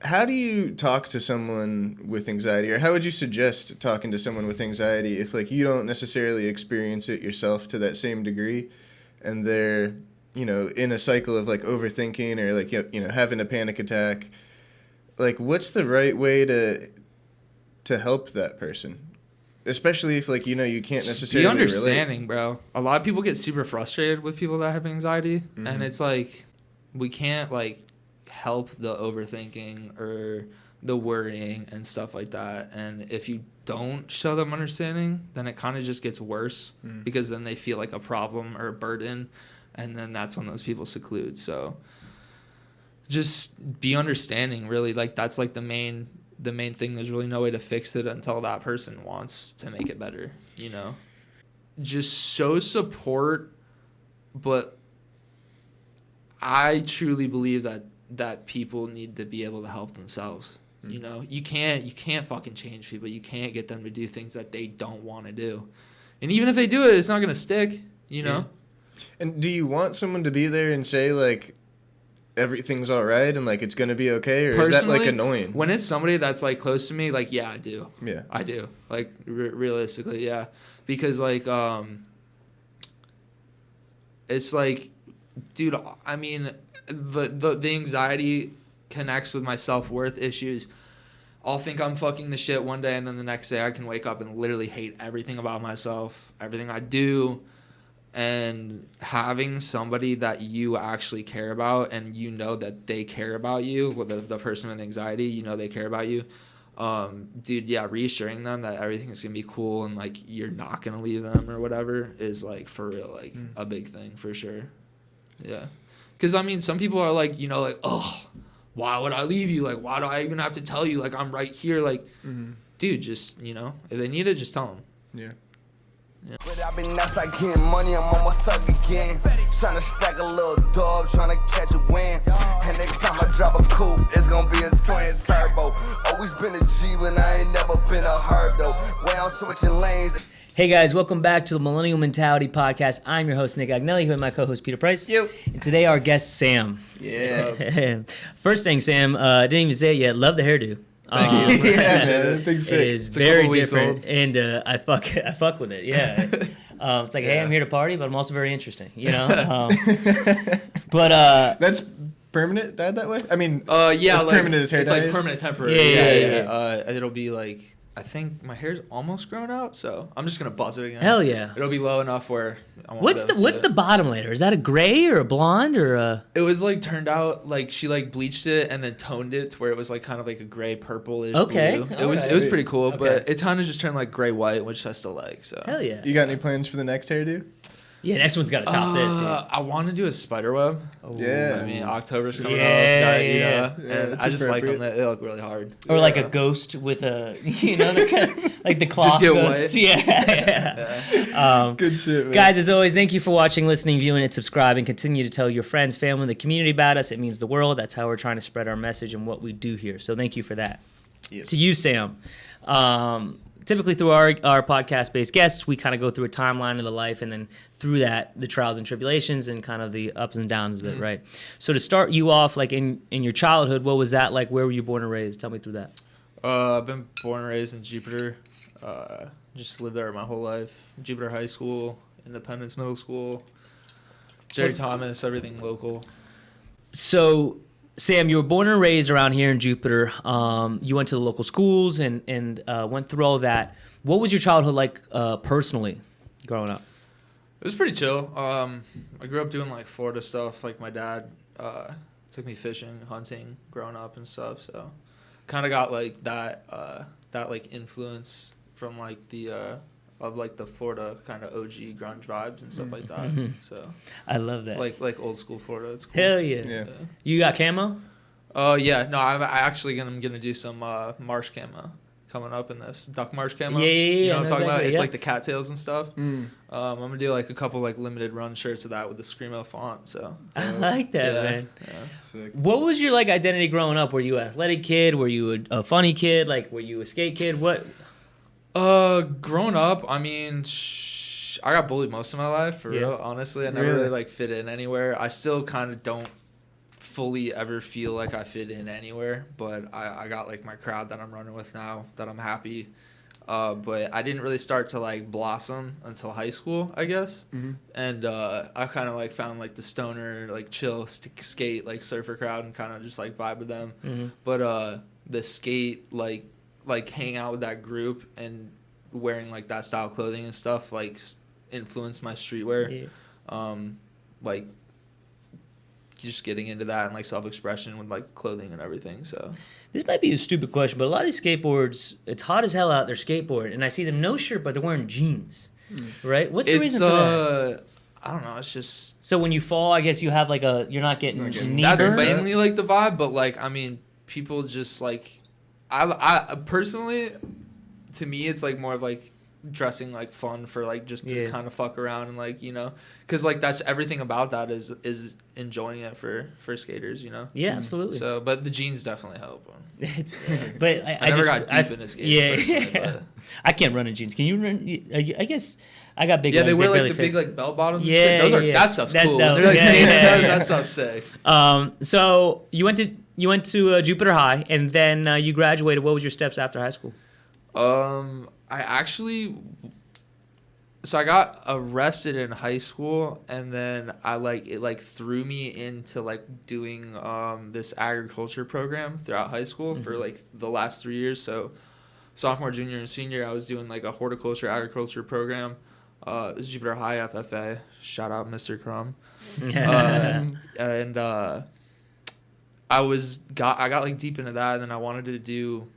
how do you talk to someone with anxiety, or how would you suggest talking to someone with anxiety if, like, you don't necessarily experience it yourself to that same degree, and they're, in a cycle of, like, overthinking or, like, having a panic attack? Like, what's the right way to help that person? Especially if, like, you can't necessarily be understanding, relate. bro. A lot of people get super frustrated with people that have anxiety, Mm-hmm. and it's like, we can't, like, help the overthinking or the worrying and stuff like that. And if you don't show them understanding, then it kind of just gets worse, because then they feel like a problem or a burden, and then that's when those people seclude. So just be understanding, really. Like, that's like the main thing. There's really no way to fix it until that person wants to make it better, just show support. But I truly believe that people need to be able to help themselves. You can't fucking change people. You can't get them to do things that they don't want to do. And even if they do it, it's not going to stick, Yeah. And do you want someone to be there and say, like, everything's all right and, like, it's going to be okay? Or is that, like, annoying? When it's somebody that's, like, close to me, like, yeah, I do. Yeah. I do. Like, realistically, yeah. Because, like, it's like, dude, I mean, the anxiety connects with my self-worth issues. I'll think I'm fucking the shit one day, and then the next day I can wake up and literally hate everything about myself, everything I do. And having somebody that you actually care about, and that they care about you, the person with anxiety, they care about you, dude, yeah, reassuring them that everything's gonna be cool and, like, you're not gonna leave them or whatever is, like, for real, like, a big thing for sure. Yeah. Because, I mean, some people are like, like, oh, why would I leave you? Like, why do I even have to tell you? Like, I'm right here. Like, dude, just, if they need it, just tell them. Yeah. Yeah. But I've been nuts, like getting money, I'm on my thug again. Trying to stack a little dub, trying to catch a win. And next time I drop a coupe, it's gonna be a twin turbo. Always been a G, but I ain't never been a herb though. Way I'm switching lanes. Hey guys, welcome back to the Millennial Mentality Podcast. I'm your host, Nick Agnelli, here with my co-host, Peter Price. Yep. And today our guest, Sam. Yeah. First thing, Sam, didn't even say it yet, love the hairdo. Thank you. Yeah, man, it is very different, and I fuck with it. Yeah, it's like, hey, I'm here to party, but I'm also very interesting. But that's permanent, Dad. That way. I mean, yeah, as like, permanent as hair it's dye like is? permanent temporary. Yeah. It'll be like, I think my hair's almost grown out, so I'm just gonna buzz it again. Hell yeah. It'll be low enough where I won't What's the bottom layer? Is that a gray or a blonde or a? It was like turned out like she like bleached it and then toned it to where it was like kind of like a gray purplish Okay. blue. It was pretty cool, but it kind of just turned like gray white, which I still like. So Hell yeah. You got any plans for the next hairdo? Yeah, next one's got to top this, dude. I want to do a spider web. Yeah. I mean, October's coming Yeah, up. yeah. And I just like them. They look really hard. Or like a ghost with a, like the cloth Just get ghost. white. Yeah. Good shit, man. Guys, as always, thank you for watching, listening, viewing, and subscribing. Continue to tell your friends, family, the community about us. It means the world. That's how we're trying to spread our message and what we do here. So thank you for that. Yes. To you, Sam. Typically through our podcast-based guests, we kind of go through a timeline of the life, and then through that, the trials and tribulations and kind of the ups and downs of it, right? So to start you off, like in your childhood, what was that like? Where were you born and raised? Tell me through that. I've been born and raised in Jupiter. Just lived there my whole life. Jupiter High School, Independence Middle School, Jerry Thomas, everything local. So, Sam, you were born and raised around here in Jupiter. You went to the local schools and went through all that. What was your childhood like personally growing up? It was pretty chill. I grew up doing like Florida stuff. Like my dad took me fishing, hunting, growing up and stuff. So, kind of got like that like influence from like the of like the Florida kind of OG grunge vibes and stuff like that. So I love that. like old school Florida. It's cool. Hell yeah. You got camo? Yeah. No, I'm actually I'm gonna do some marsh camo coming up in this duck marsh camo. Yeah. You know what I'm talking exactly, about? It's yeah. like the cattails and stuff. I'm gonna do like a couple like limited run shirts of that with the Screamo font. So I like that, man. Yeah. Sick. What was your like identity growing up? Were you an athletic kid? Were you a funny kid? Like, were you a skate kid? What? Growing up, I mean, I got bullied most of my life, for real, honestly. I never really, like, fit in anywhere. I still kind of don't fully ever feel like I fit in anywhere, but I got like my crowd that I'm running with now that I'm happy. But I didn't really start to like blossom until high school, I guess. Mm-hmm. And I kind of like found like the stoner, like chill, skate, like surfer crowd and kind of just like vibe with them. Mm-hmm. But the skate, like hang out with that group and wearing like that style clothing and stuff, like influenced my streetwear. Yeah. Like just getting into that and like self-expression with like clothing and everything. So This might be a stupid question, but a lot of these skateboards, it's hot as hell out there skateboard, and I see them no shirt, but they're wearing jeans, right? What's the reason for that? I don't know. It's just So when you fall, I guess you have like you're not getting knee that's burn? mainly like the vibe. But like, I mean, people just like, I personally, to me, it's like more of like dressing like fun for like just to kind of fuck around and like, you know, because like that's everything about that is enjoying it for skaters, you know. Yeah, absolutely. So, but the jeans definitely help. But I never got deep into skating. Yeah. I can't run in jeans. Can you run? I guess I got big. Yeah, legs. they wear like the fit. big like bell bottoms. Yeah, and shit. Those are yeah. that stuff's That's cool. dope. They're like Yeah, skating yeah, those, yeah. that stuff's sick. So you went to Jupiter High, and then you graduated. What was your steps after high school? I got arrested in high school, and then it threw me into like doing this agriculture program throughout high school for like the last 3 years. So sophomore, junior, and senior, I was doing like a horticulture agriculture program. This is Jupiter High FFA. Shout out Mr. Crumb. And I got like deep into that, and then I wanted to do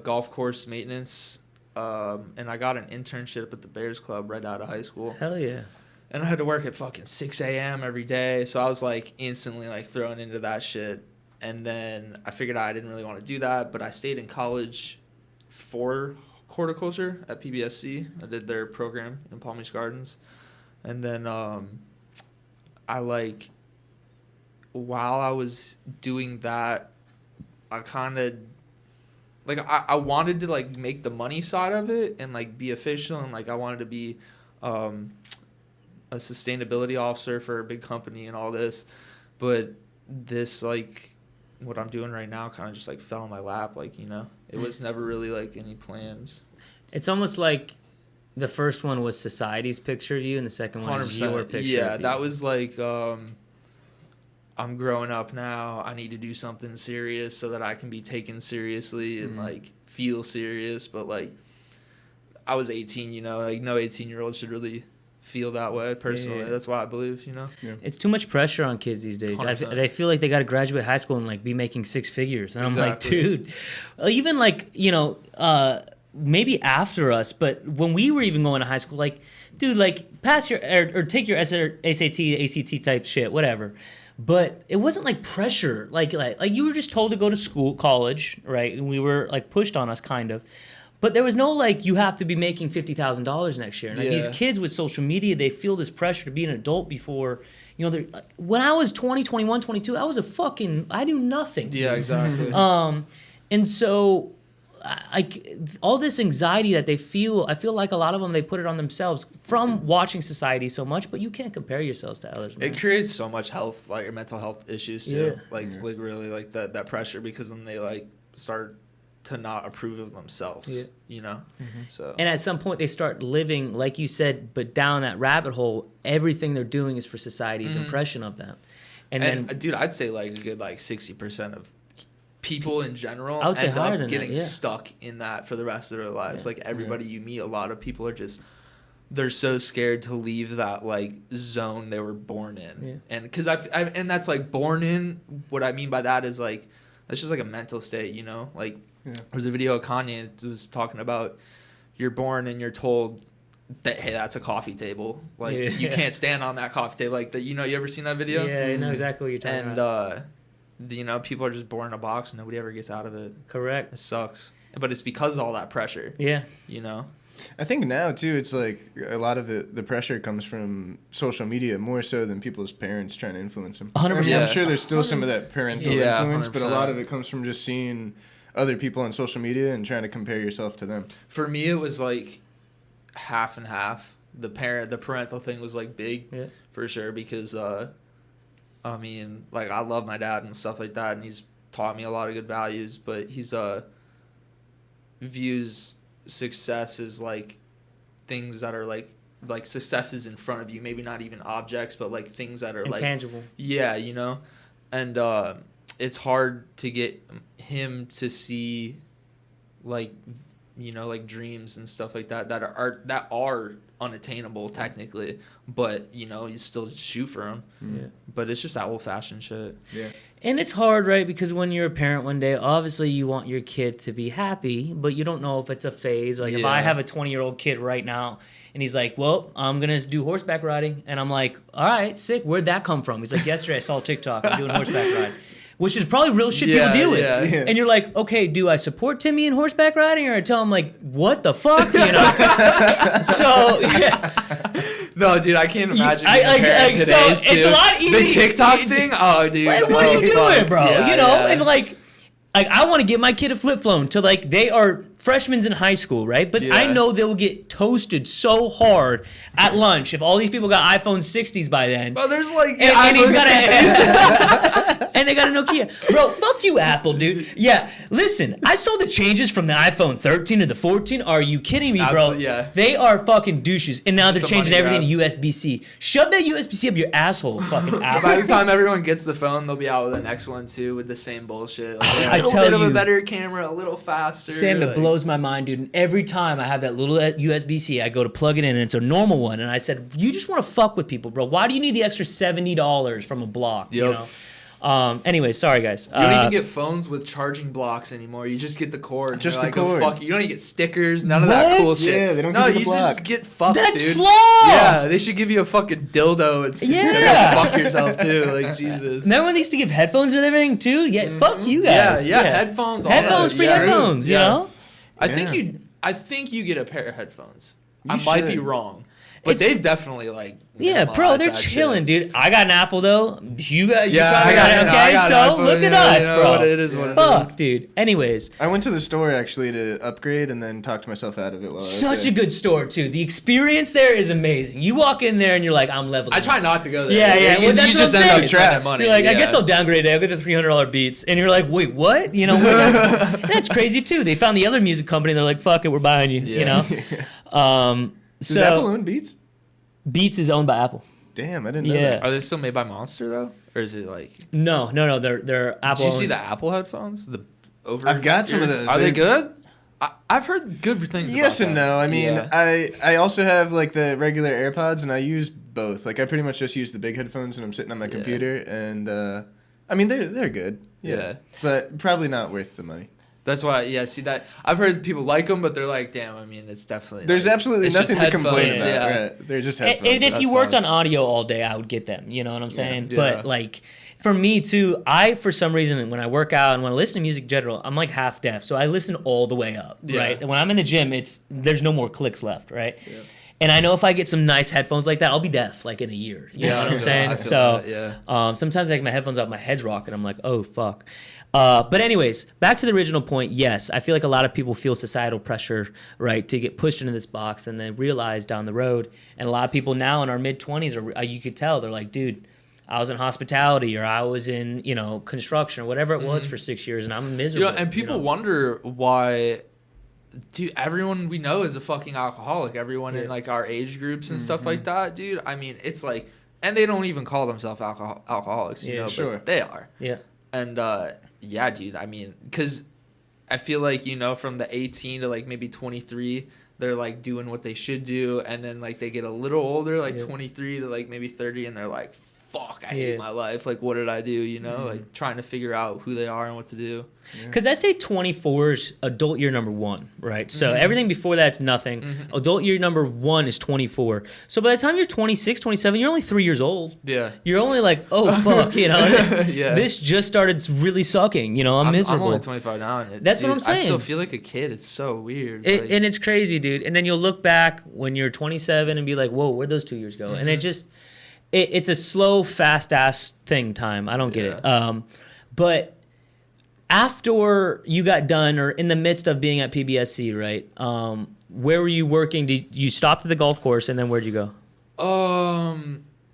golf course maintenance. And I got an internship at the Bears Club right out of high school. Hell yeah. And I had to work at fucking 6 a.m. every day. So I was like instantly like thrown into that shit. And then I figured I didn't really want to do that, but I stayed in college for horticulture at PBSC. I did their program in Palm Beach Gardens. And then while I was doing that, I kind of like I wanted to like make the money side of it and like be official, and like I wanted to be a sustainability officer for a big company and all this, but this like what I'm doing right now kind of just like fell in my lap, like, you know, it was never really like any plans. It's almost like the first one was society's picture of you, and the second one is your picture. Yeah, of you. that was like I'm growing up now. I need to do something serious so that I can be taken seriously and like feel serious. But like, I was 18, you know, like no 18-year-old should really feel that way personally. Yeah. That's why I believe, you know. Yeah. It's too much pressure on kids these days. 100%. They feel like they got to graduate high school and like be making six figures. And I'm like, Exactly. dude, even like, you know, maybe after us, but when we were even going to high school, like, dude, like pass your or take your SAT, ACT type shit, whatever. But it wasn't like pressure, like you were just told to go to school, college, right? And we were like pushed on us, kind of. But there was no like you have to be making $50,000 next year. And like, these kids with social media, they feel this pressure to be an adult before, you know. When I was 20, 21, 22, I do nothing. Yeah, exactly. And so, like all this anxiety that they feel, I feel like a lot of them, they put it on themselves from watching society so much, but you can't compare yourselves to others, man. It creates so much health, like mental health issues too. Yeah. Like really like that pressure, because then they like start to not approve of themselves, you know? So. And at some point they start living, like you said, but down that rabbit hole, everything they're doing is for society's impression of them. And then, dude, I'd say like a good like 60% of people in general I would say end higher up than getting that, yeah. stuck in that for the rest of their lives. Yeah. Like everybody you meet, a lot of people are just, they're so scared to leave that like zone they were born in. Yeah. And because and that's like born in, what I mean by that is like, that's just like a mental state, you know? Like there's a video of Kanye that was talking about you're born and you're told that, hey, that's a coffee table. Like you can't stand on that coffee table. Like that, you know, you ever seen that video? yeah, I know exactly what you're talking about. You know, people are just born in a box and nobody ever gets out of it. Correct. It sucks. But it's because of all that pressure. Yeah. You know? I think now, too, it's like a lot of it, the pressure comes from social media more so than people's parents trying to influence them. 100%. I mean, Yeah. I'm sure there's still some of that parental Yeah, influence, but a lot 100%. of it comes from just seeing other people on social media and trying to compare yourself to them. For me, it was like half and half. The parental thing was like big for sure, because I mean, like, I love my dad and stuff like that, and he's taught me a lot of good values, but he's views success as like things that are like successes in front of you, maybe not even objects, but like things that are intangible. like yeah, you know. And it's hard to get him to see like, you know, like dreams and stuff like that are unattainable technically, but you know, you still shoot for them. Yeah. But it's just that old-fashioned shit. Yeah. And it's hard, right? Because when you're a parent one day, obviously you want your kid to be happy, but you don't know if it's a phase. Like if I have a 20-year-old kid right now and he's like, well, I'm going to do horseback riding. And I'm like, all right, sick. Where'd that come from? He's like, yesterday I saw a TikTok. I'm doing horseback ride. Which is probably real shit people deal with. Yeah. And you're like, okay, do I support Timmy in horseback riding or I tell him like, what the fuck? You know? So, yeah. No, dude, I can't imagine being a parent today. So it's a lot easier. The TikTok thing? Oh, dude. Like, what are you doing, bro? Yeah, you know? yeah. And like I want to get my kid a flip phone to like, they are freshmen in high school, right? But I know they will get toasted so hard at lunch if all these people got iPhone 60s by then. Bro, there's like... And he's got a... and they got a Nokia. Bro, fuck you, Apple, dude. Yeah, listen, I saw the changes from the iPhone 13 to the 14. Are you kidding me, bro? Yeah. They are fucking douches. And now they're Just changing a everything money to USB-C. Shove that USB-C up your asshole, fucking Apple. By the time everyone gets the phone, they'll be out with the next one, too, with the same bullshit. Like, I a little tell bit of you, a better camera, a little faster. Sam, like, it blows my mind, dude. And every time I have that little USB-C, I go to plug it in, and it's a normal one. And I said, you just want to fuck with people, bro. Why do you need the extra $70 from a block? Yep. You know? Anyway, sorry, guys. You don't even get phones with charging blocks anymore. You just get the cord. Just You're the like, cord. Oh, fuck you. You don't even get stickers. None of that cool shit. Yeah, they don't no, give you the you block. just get fucked, That's dude. flawed! Yeah, they should give you a fucking dildo and Yeah. fuck yourself, too. Like, Jesus. Remember when they used to give headphones and everything, too? Yeah, fuck you guys. Yeah, headphones. All Headphones, that. free Yeah. headphones, you Yeah. know? I think you get a pair of headphones. You I might be should. wrong. But they've definitely, like... Yeah, bro, minimalized they're that chilling, shit. dude. I got an Apple, though. You got Yeah, probably I got it. okay? I got an So, iPhone, look at yeah, us, you know bro. what it is, what it Fuck, is. dude. Anyways. I went to the store actually to upgrade and then talked myself out of it while I was Such there. a good store, too. The experience there is amazing. You walk in there and you're like, I'm leveling. I try not to go there. Yeah, yeah. You Well, that's you what just I'm end saying. up spending money. You're like, I yeah. guess I'll downgrade it. I'll get the $300 Beats. And you're like, wait, what? You know, that's crazy, too. They found the other music company. They're like, fuck it, we're buying you, you know? Does Apple own Beats? Beats is owned by Apple. Damn, I didn't know Yeah. that. Are they still made by Monster though, or is it like? No. They're Apple. Did you see owns- the Apple headphones? The over. I've got some of those. Are they They're- good? I've heard good things. Yes about and that. no. I mean, Yeah. I also have like the regular AirPods, and I use both. Like I pretty much just use the big headphones when I'm sitting on my computer, and I mean they're good. Yeah. But probably not worth the money. That's why. Yeah. See that I've heard people like them, but they're like, damn. I mean, it's definitely. There's like, absolutely it's just nothing to complain headphones, about. Yeah. Right. They're just And, headphones. and if That you worked on sucks. audio all day, I would get them. You know what I'm saying? Yeah. But like for me too, I for some reason when I work out and when I listen to music in general, I'm like half deaf, so I listen all the way up, Yeah. right? And when I'm in the gym, there's no more clicks left, right? Yeah. And I know if I get some nice headphones like that, I'll be deaf like in a year. You know what I'm saying? I feel So that, yeah. sometimes I take my headphones out, my head's rocking. I'm like, oh fuck. But anyways, back to the original point. Yes, I feel like a lot of people feel societal pressure, right, to get pushed into this box, and then realize down the road. And a lot of people now in our mid-20s, you could tell they're like, dude, I was in hospitality or I was in, construction or whatever it was for 6 years, and I'm miserable. And people wonder why. Dude, everyone we know is a fucking alcoholic. Everyone in like our age groups and stuff like that, dude. I mean, it's like, and they don't even call themselves alcoholics, you know, sure. but they are. Yeah. And yeah, dude. I mean, because I feel like from the 18 to like maybe 23, they're like doing what they should do, and then like they get a little older, like 23 to like maybe 30, and they're like, "Fuck, I hate my life. Like, what did I do?" Like trying to figure out who they are and what to do. Because I say 24 is adult year number 1, right? So everything before that's nothing. Adult year number 1 is 24. So by the time you're 26, 27, you're only 3 years old. Yeah. You're only like, oh, fuck, Yeah. This just started really sucking, I'm miserable. I'm only 25 now. And That's what I'm saying. I still feel like a kid. It's so weird. And it's crazy, dude. And then you'll look back when you're 27 and be like, whoa, where'd those 2 years go? And it just, it's a slow, fast-ass thing time. I don't get it. But after you got done or in the midst of being at PBSC, right, where were you working? Did you stop at the golf course, and then where'd you go?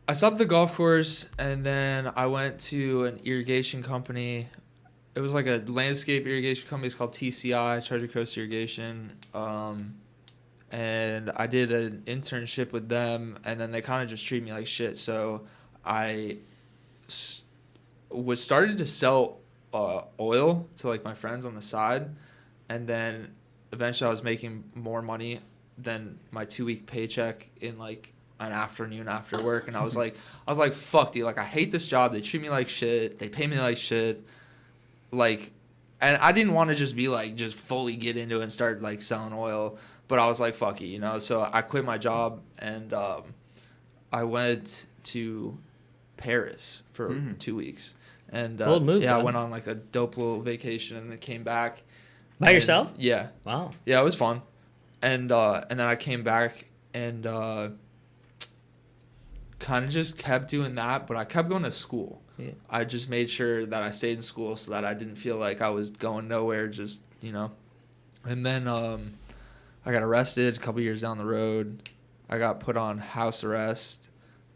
I stopped at the golf course, and then I went to an irrigation company. It was like a landscape irrigation company. It's called TCI, Treasure Coast Irrigation. And I did an internship with them, and then they kind of just treat me like shit. So I was started to sell oil to like my friends on the side, and then eventually I was making more money than my 2-week paycheck in like an afternoon after work, and I was like, fuck, dude, like I hate this job. They treat me like shit. They pay me like shit. Like, and I didn't want to just be like just fully get into it and start like selling oil, but I was like, fuck it, you know. So I quit my job, and I went to Paris for 2 weeks, and Bold move, yeah, man. I went on like a dope little vacation, and then came back. By yourself? Yeah. Wow. Yeah, it was fun, and then I came back and kind of just kept doing that, but I kept going to school. Yeah. I just made sure that I stayed in school so that I didn't feel like I was going nowhere, just, you know. And then I got arrested a couple years down the road. I got put on house arrest,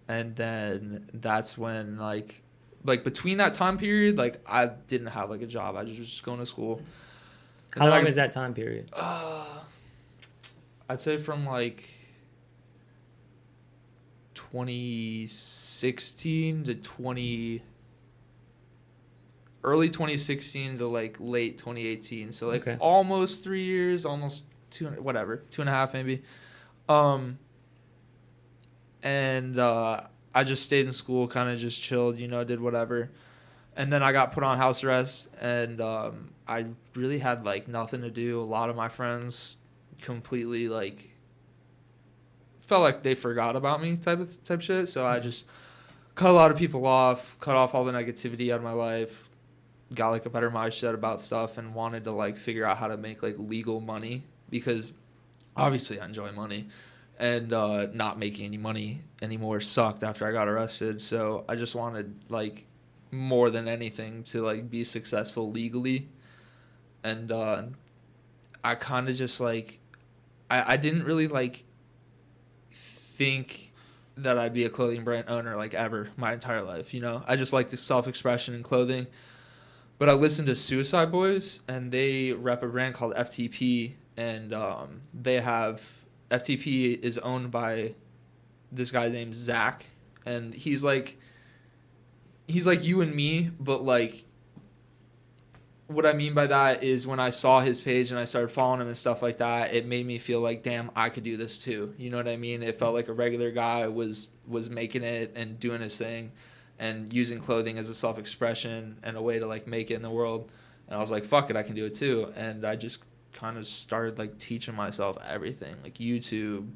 and then that's when like between that time period, like I didn't have like a job. I just was just going to school. And How then long is that time period? I'd say from like 2016 to early 2016 to like late 2018. So like almost 3 years, almost 2.5 maybe. And I just stayed in school, kind of just chilled, you know, did whatever. And then I got put on house arrest, and I really had like nothing to do. A lot of my friends completely like felt like they forgot about me type shit. So I just cut a lot of people off, cut off all the negativity out of my life, got like a better mindset about stuff, and wanted to like figure out how to make like legal money, because obviously I enjoy money, and not making any money anymore sucked after I got arrested. So I just wanted like more than anything to like be successful legally. And I kind of just like I didn't really like think that I'd be a clothing brand owner like ever my entire life, you know. I just like the self-expression in clothing. But I listened to Suicide Boys, and they rep a brand called FTP, and they have FTP is owned by this guy named Zach, and he's like you and me, but like what I mean by that is when I saw his page and I started following him and stuff like that, it made me feel like, damn, I could do this too. You know what I mean? It felt like a regular guy was making it and doing his thing and using clothing as a self-expression and a way to like make it in the world. And I was like, fuck it, I can do it too. And I just kind of started like teaching myself everything, like YouTube,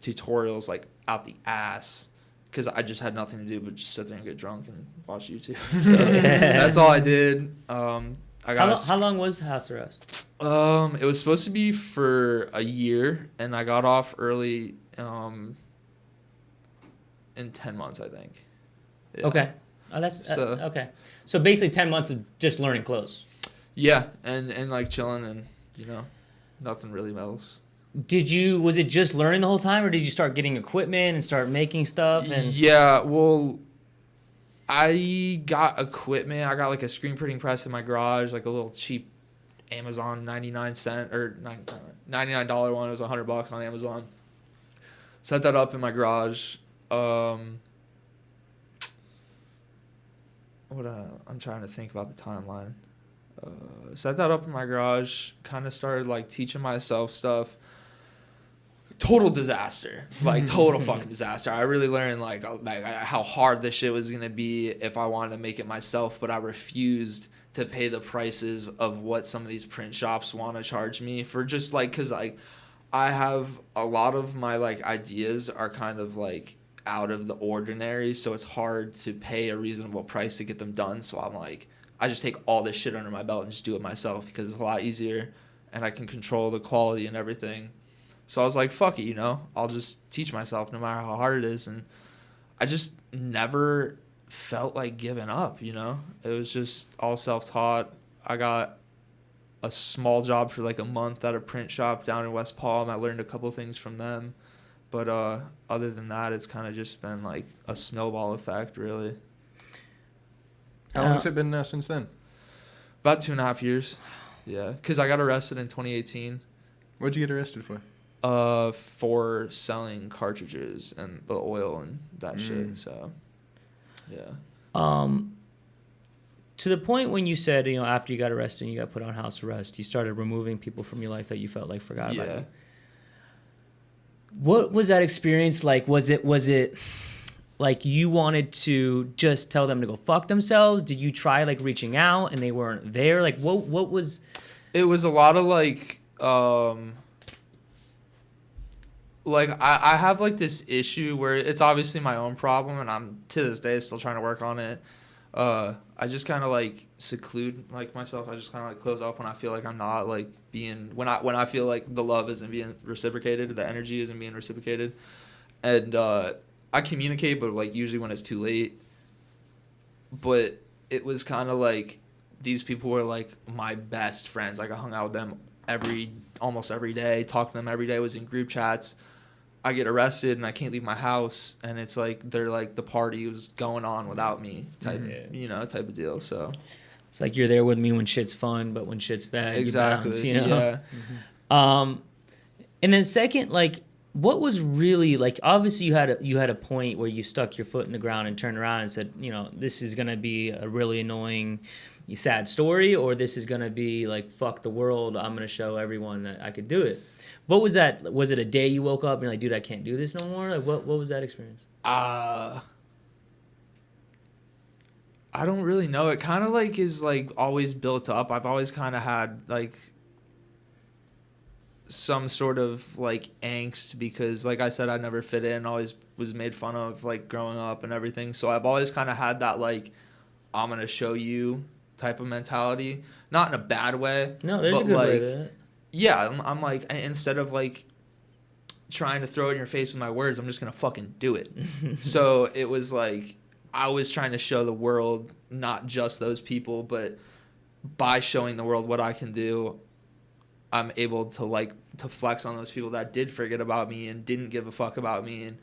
tutorials like out the ass, because I just had nothing to do but just sit there and get drunk and watch YouTube. So that's all I did. I got How long was house arrest? It was supposed to be for a year, and I got off early in 10 months, I think. Yeah. Okay. Oh, that's okay. So basically 10 months of just learning clothes. Yeah, and like chilling, and you know, nothing really else. Was it just learning the whole time, or did you start getting equipment and start making stuff? And yeah, well, I got equipment. I got like a screen printing press in my garage, like a little cheap Amazon 99-cent or $99 one. It was $100 on Amazon. Set that up in my garage. I'm trying to think about the timeline. Set that up in my garage. Kind of started like teaching myself stuff. Total disaster, like total fucking disaster. I really learned like how hard this shit was gonna be if I wanted to make it myself, but I refused to pay the prices of what some of these print shops want to charge me for, just like, because like I have a lot of my like ideas are kind of like out of the ordinary, so it's hard to pay a reasonable price to get them done. So I'm like, I just take all this shit under my belt and just do it myself, because it's a lot easier and I can control the quality and everything. So I was like, fuck it, you know, I'll just teach myself no matter how hard it is. And I just never felt like giving up, you know. It was just all self-taught. I got a small job for like a month at a print shop down in West Palm. I learned a couple things from them. But other than that, it's kind of just been like a snowball effect, really. How long has it been now since then? About 2.5 years. Yeah, because I got arrested in 2018. What'd you get arrested for? For selling cartridges and the oil and that shit. So, yeah. To the point when you said, after you got arrested and you got put on house arrest, you started removing people from your life that you felt like forgot about you. What was that experience like? Was it like you wanted to just tell them to go fuck themselves? Did you try like reaching out and they weren't there? Like what was? It was a lot of like I have like this issue where it's obviously my own problem and I'm to this day still trying to work on it. I just kind of like seclude like myself. I just kind of like close up when I feel like I'm not like being when I feel like the love isn't being reciprocated, the energy isn't being reciprocated, and I communicate, but like usually when it's too late. But it was kind of like these people were like my best friends. Like I hung out with them almost every day, talked to them every day, was in group chats. I get arrested and I can't leave my house, and it's like they're like the party was going on without me type of deal. So it's like you're there with me when shit's fun, but when shit's bad, exactly. You bounce, Yeah. And then second, like, what was really like? Obviously, you had a point where you stuck your foot in the ground and turned around and said, this is gonna be a really annoying, sad story, or this is gonna be like fuck the world. I'm gonna show everyone that I could do it. What was that? Was it a day you woke up and you're like, dude, I can't do this no more? Like, what was that experience? I don't really know. It kind of like is like always built up. I've always kind of had like some sort of like angst because, like I said, I never fit in. Always was made fun of like growing up and everything. So I've always kind of had that like I'm gonna show you type of mentality. Not in a bad way. No, there's a good way to it. Yeah, I'm like, instead of like trying to throw it in your face with my words, I'm just gonna fucking do it. So it was like I was trying to show the world, not just those people, but by showing the world what I can do, I'm able to flex on those people that did forget about me and didn't give a fuck about me. And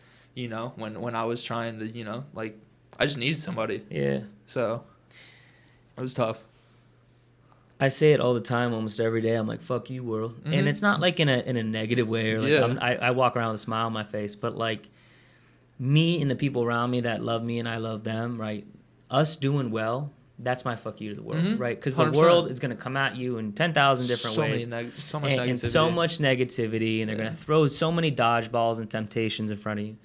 when I was trying to like I just needed somebody. Yeah. So it was tough. I say it all the time, almost every day. I'm like, "Fuck you, world," and it's not like in a negative way or like I walk around with a smile on my face, but like me and the people around me that love me and I love them, right? Us doing well, that's my fuck you to the world, right? Because the world is gonna come at you in 10,000 different ways, so much negativity, and so much negativity, and they're gonna throw so many dodgeballs and temptations in front of you.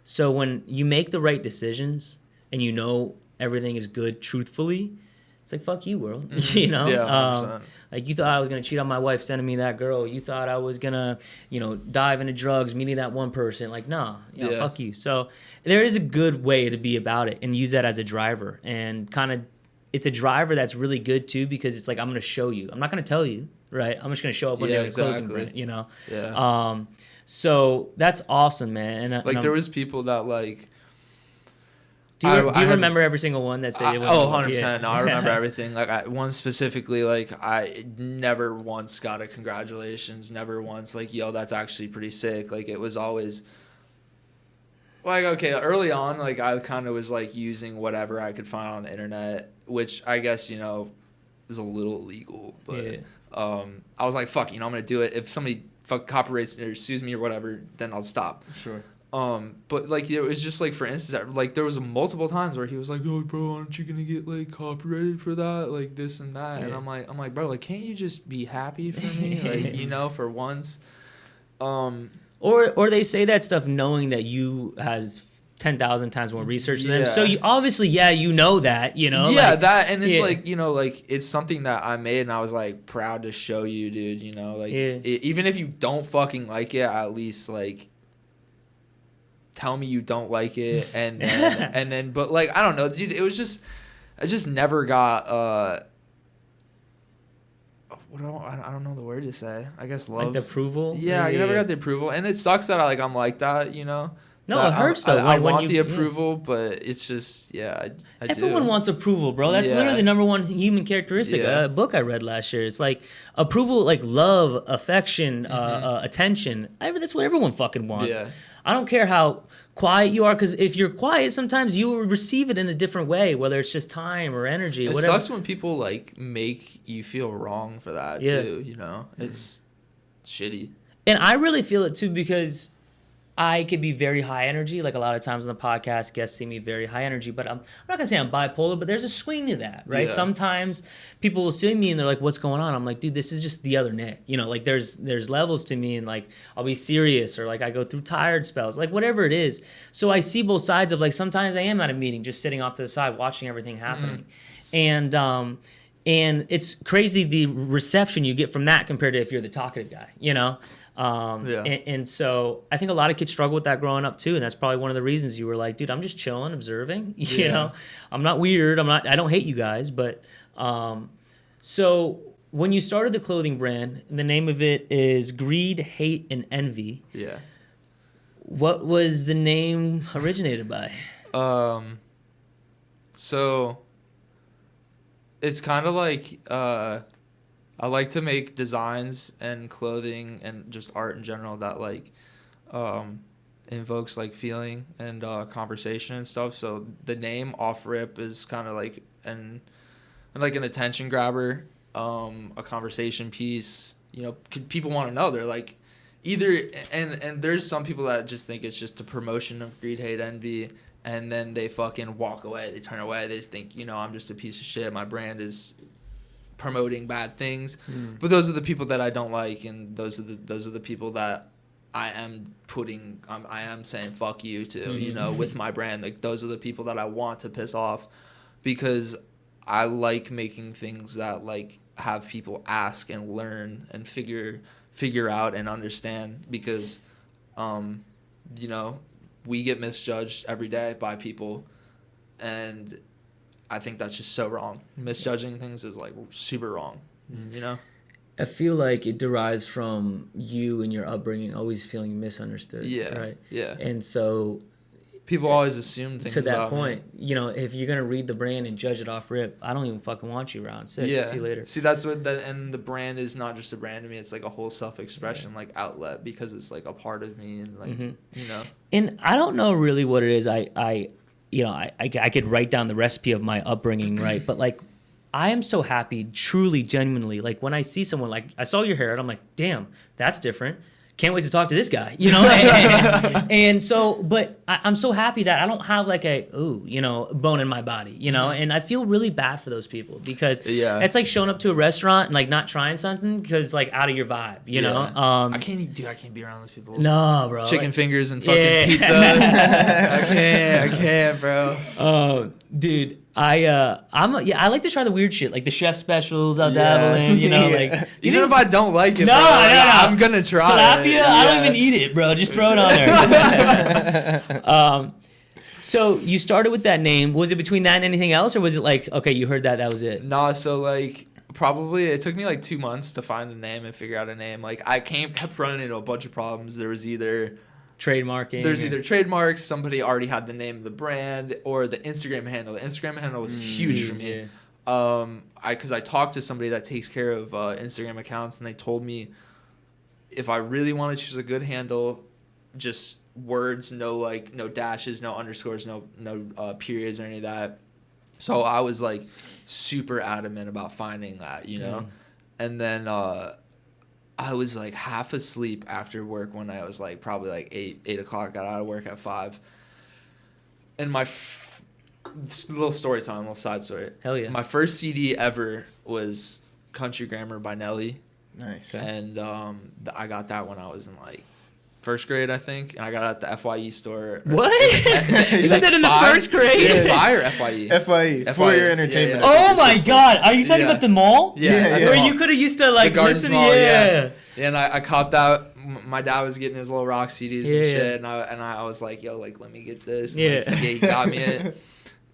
So when you make the right decisions and everything is good, truthfully. It's like, fuck you, world. Yeah, like you thought I was going to cheat on my wife sending me that girl. You thought I was going to, dive into drugs, meeting that one person. Like, nah, fuck you. So there is a good way to be about it and use that as a driver. And kind of, it's a driver that's really good too because it's like, I'm going to show you. I'm not going to tell you, right? I'm just going to show up one day with a clothing brand, Yeah. So that's awesome, man. And there was people that like, Do you remember every single one that said it was? 100%. Yeah. No, I remember everything. Like one specifically, like I never once got a congratulations. Never once like, yo, that's actually pretty sick. Like it was always like, okay, early on, like I kind of was like using whatever I could find on the internet, which I guess, is a little illegal. But I was like, fuck, I'm going to do it. If somebody copyrights or sues me or whatever, then I'll stop. Sure. But like it was just like, for instance, like there was multiple times where he was like, "Oh, bro, aren't you gonna get like copyrighted for that, like this and that?" Yeah. And I'm like, bro, like, can't you just be happy for me, like for once? Or they say that stuff knowing that you has 10,000 times more research than them. So you obviously, that, Yeah, like, that, and it's like, like it's something that I made and I was like proud to show you, dude. Even if you don't fucking like it, at least like. Tell me you don't like it, and then, but like I don't know, dude. It was just, I just never got I don't know the word to say. I guess love. Like the approval. Yeah, you never got the approval, and it sucks that I'm like that, No, it hurts though. I when want you, the approval, but it's just I everyone do. wants approval, bro. That's Yeah. literally the number one human characteristic. Yeah. A book I read last year. It's like approval, like love, affection, attention. That's what everyone fucking wants. Yeah. I don't care how quiet you are, because if you're quiet, sometimes you will receive it in a different way, whether it's just time or energy. It whatever. sucks when people like make you feel wrong for that too. You know, it's shitty. And I really feel it too, because I could be very high energy. Like a lot of times on the podcast, guests see me very high energy, but I'm not gonna say I'm bipolar, but there's a swing to that, right? Yeah. Sometimes people will see me and they're like, "What's going on?" I'm like, "Dude, this is just the other Nick." You know, like there's levels to me, and like I'll be serious, or like I go through tired spells, like whatever it is. So I see both sides of, like, sometimes I am at a meeting just sitting off to the side watching everything happening, and it's crazy the reception you get from that compared to if you're the talkative guy, you know. And so I think a lot of kids struggle with that growing up too, and that's probably one of the reasons you were like, dude, I'm just chilling, observing. You know, I'm not weird. I don't hate you guys, but so when you started the clothing brand, the name of it is Greed, Hate, and Envy. Yeah. What was the name originated by? So it's kind of like I like to make designs and clothing and just art in general that like invokes like feeling and conversation and stuff. So the name Off Rip is kind of like an attention grabber, a conversation piece. You know, people want to know. They're like either and there's some people that just think it's just a promotion of Greed, Hate, Envy, and then they fucking walk away. They turn away. They think, you know, I'm just a piece of shit. My brand is promoting bad things. But those are the people that I don't like, and those are the people that I am saying fuck you to, you know, with my brand. Like those are the people that I want to piss off, because I like making things that like have people ask and learn and figure out and understand, because you know, we get misjudged every day by people, and I think that's just so wrong. Misjudging things is like super wrong, you know? I feel like it derives from you and your upbringing always feeling misunderstood. Yeah. Right. Yeah. And so people always assume things to that about point, me. you know, if you're gonna read the brand and judge it off rip, I don't even fucking want you around. See you later. See, that's what and the brand is not just a brand to me. It's like a whole self-expression, like outlet, because it's like a part of me, and like you know. And I don't know really what it is. I could write down the recipe of my upbringing, right? But like, I am so happy, truly, genuinely. Like when I see someone, like I saw your hair, and I'm like, damn, that's different. Can't wait to talk to this guy, you know? And so, but I'm so happy that I don't have like a, bone in my body, you know? And I feel really bad for those people, because it's like showing up to a restaurant and like not trying something because like out of your vibe, you know? I can't be around those people. No, bro. Chicken fingers and fucking pizza. I can't, bro. Dude, I like to try the weird shit, like the chef specials I'll dabble in, you know, like even if I don't like it, no, I'm gonna try tilapia, I don't even eat it, bro. Just throw it on there. So you started with that name. Was it between that and anything else, or was it like, okay, you heard that was it? Nah, so like probably it took me like 2 months to find a name and figure out a name. Like I kept running into a bunch of problems. There was either trademarking. There's either trademarks, somebody already had the name of the brand, or the Instagram handle. The Instagram handle was huge for me. Because I talked to somebody that takes care of Instagram accounts, and they told me if I really want to choose a good handle, just words, no dashes, no underscores, no periods or any of that. So I was like super adamant about finding that, you know? And then I was like half asleep after work one night. I was like probably like 8 o'clock, got out of work at 5. And my little story time, little side story. Hell yeah. My first CD ever was Country Grammar by Nelly. Nice. And I got that when I was in like first grade, I think. And I got it at the FYE store. What? You got that in the first grade? Is it FI or FYE? FYE. For your entertainment. Yeah. Oh my God. Are you talking about the mall? Yeah. Where you could have used to like listen to Yeah, and I copped that. My dad was getting his little rock CDs and shit. And I was like, yo, like, let me get this. And like, he got me it.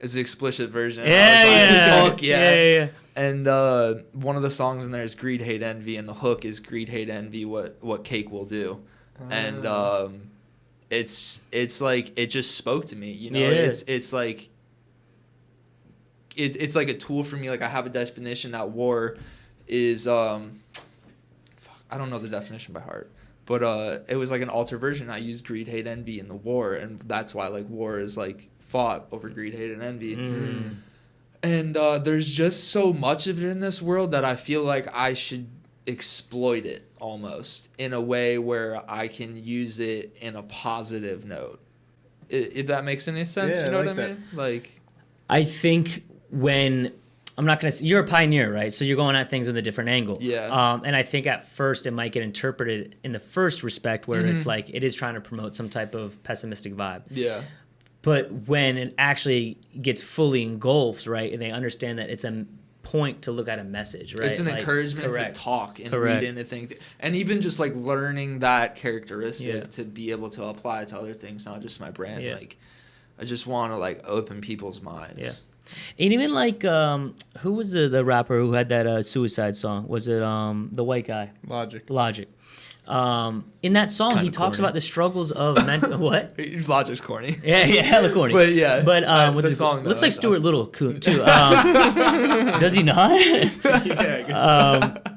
It's an explicit version. Fuck yeah. And one of the songs in there is Greed, Hate, Envy, and the hook is Greed, Hate, Envy, what cake will do. And it's like it just spoke to me, you know. Yeah. It's like it's like a tool for me. Like I have a definition that war is I don't know the definition by heart, but it was like an alter version. I used greed, hate, envy in the war, and that's why like war is like fought over greed, hate, and envy. And there's just so much of it in this world that I feel like I should exploit it almost in a way where I can use it in a positive note. If that makes any sense, Yeah, you know I what I like mean? Like, I think when I'm not gonna. You're a pioneer, right? So you're going at things with a different angle. Yeah. And I think at first it might get interpreted in the first respect where it's like it is trying to promote some type of pessimistic vibe. yeah. But when it actually gets fully engulfed, right, and they understand that it's a point to look at a message, right? It's an Like, encouragement correct. to talk and Correct. read into things. And even just like learning that characteristic Yeah. to be able to apply it to other things, not just my brand. Yeah. Like, I just want to like open people's minds. Yeah. And even like, who was the rapper who had that suicide song? Was it the white guy? Logic. Logic. In that song, Kinda he talks corny. about the struggles of mental. What? Logic's corny. Yeah, hella corny. But yeah, But the what's song, though, looks like I- Stuart Little too. Does he not? Yeah, I guess.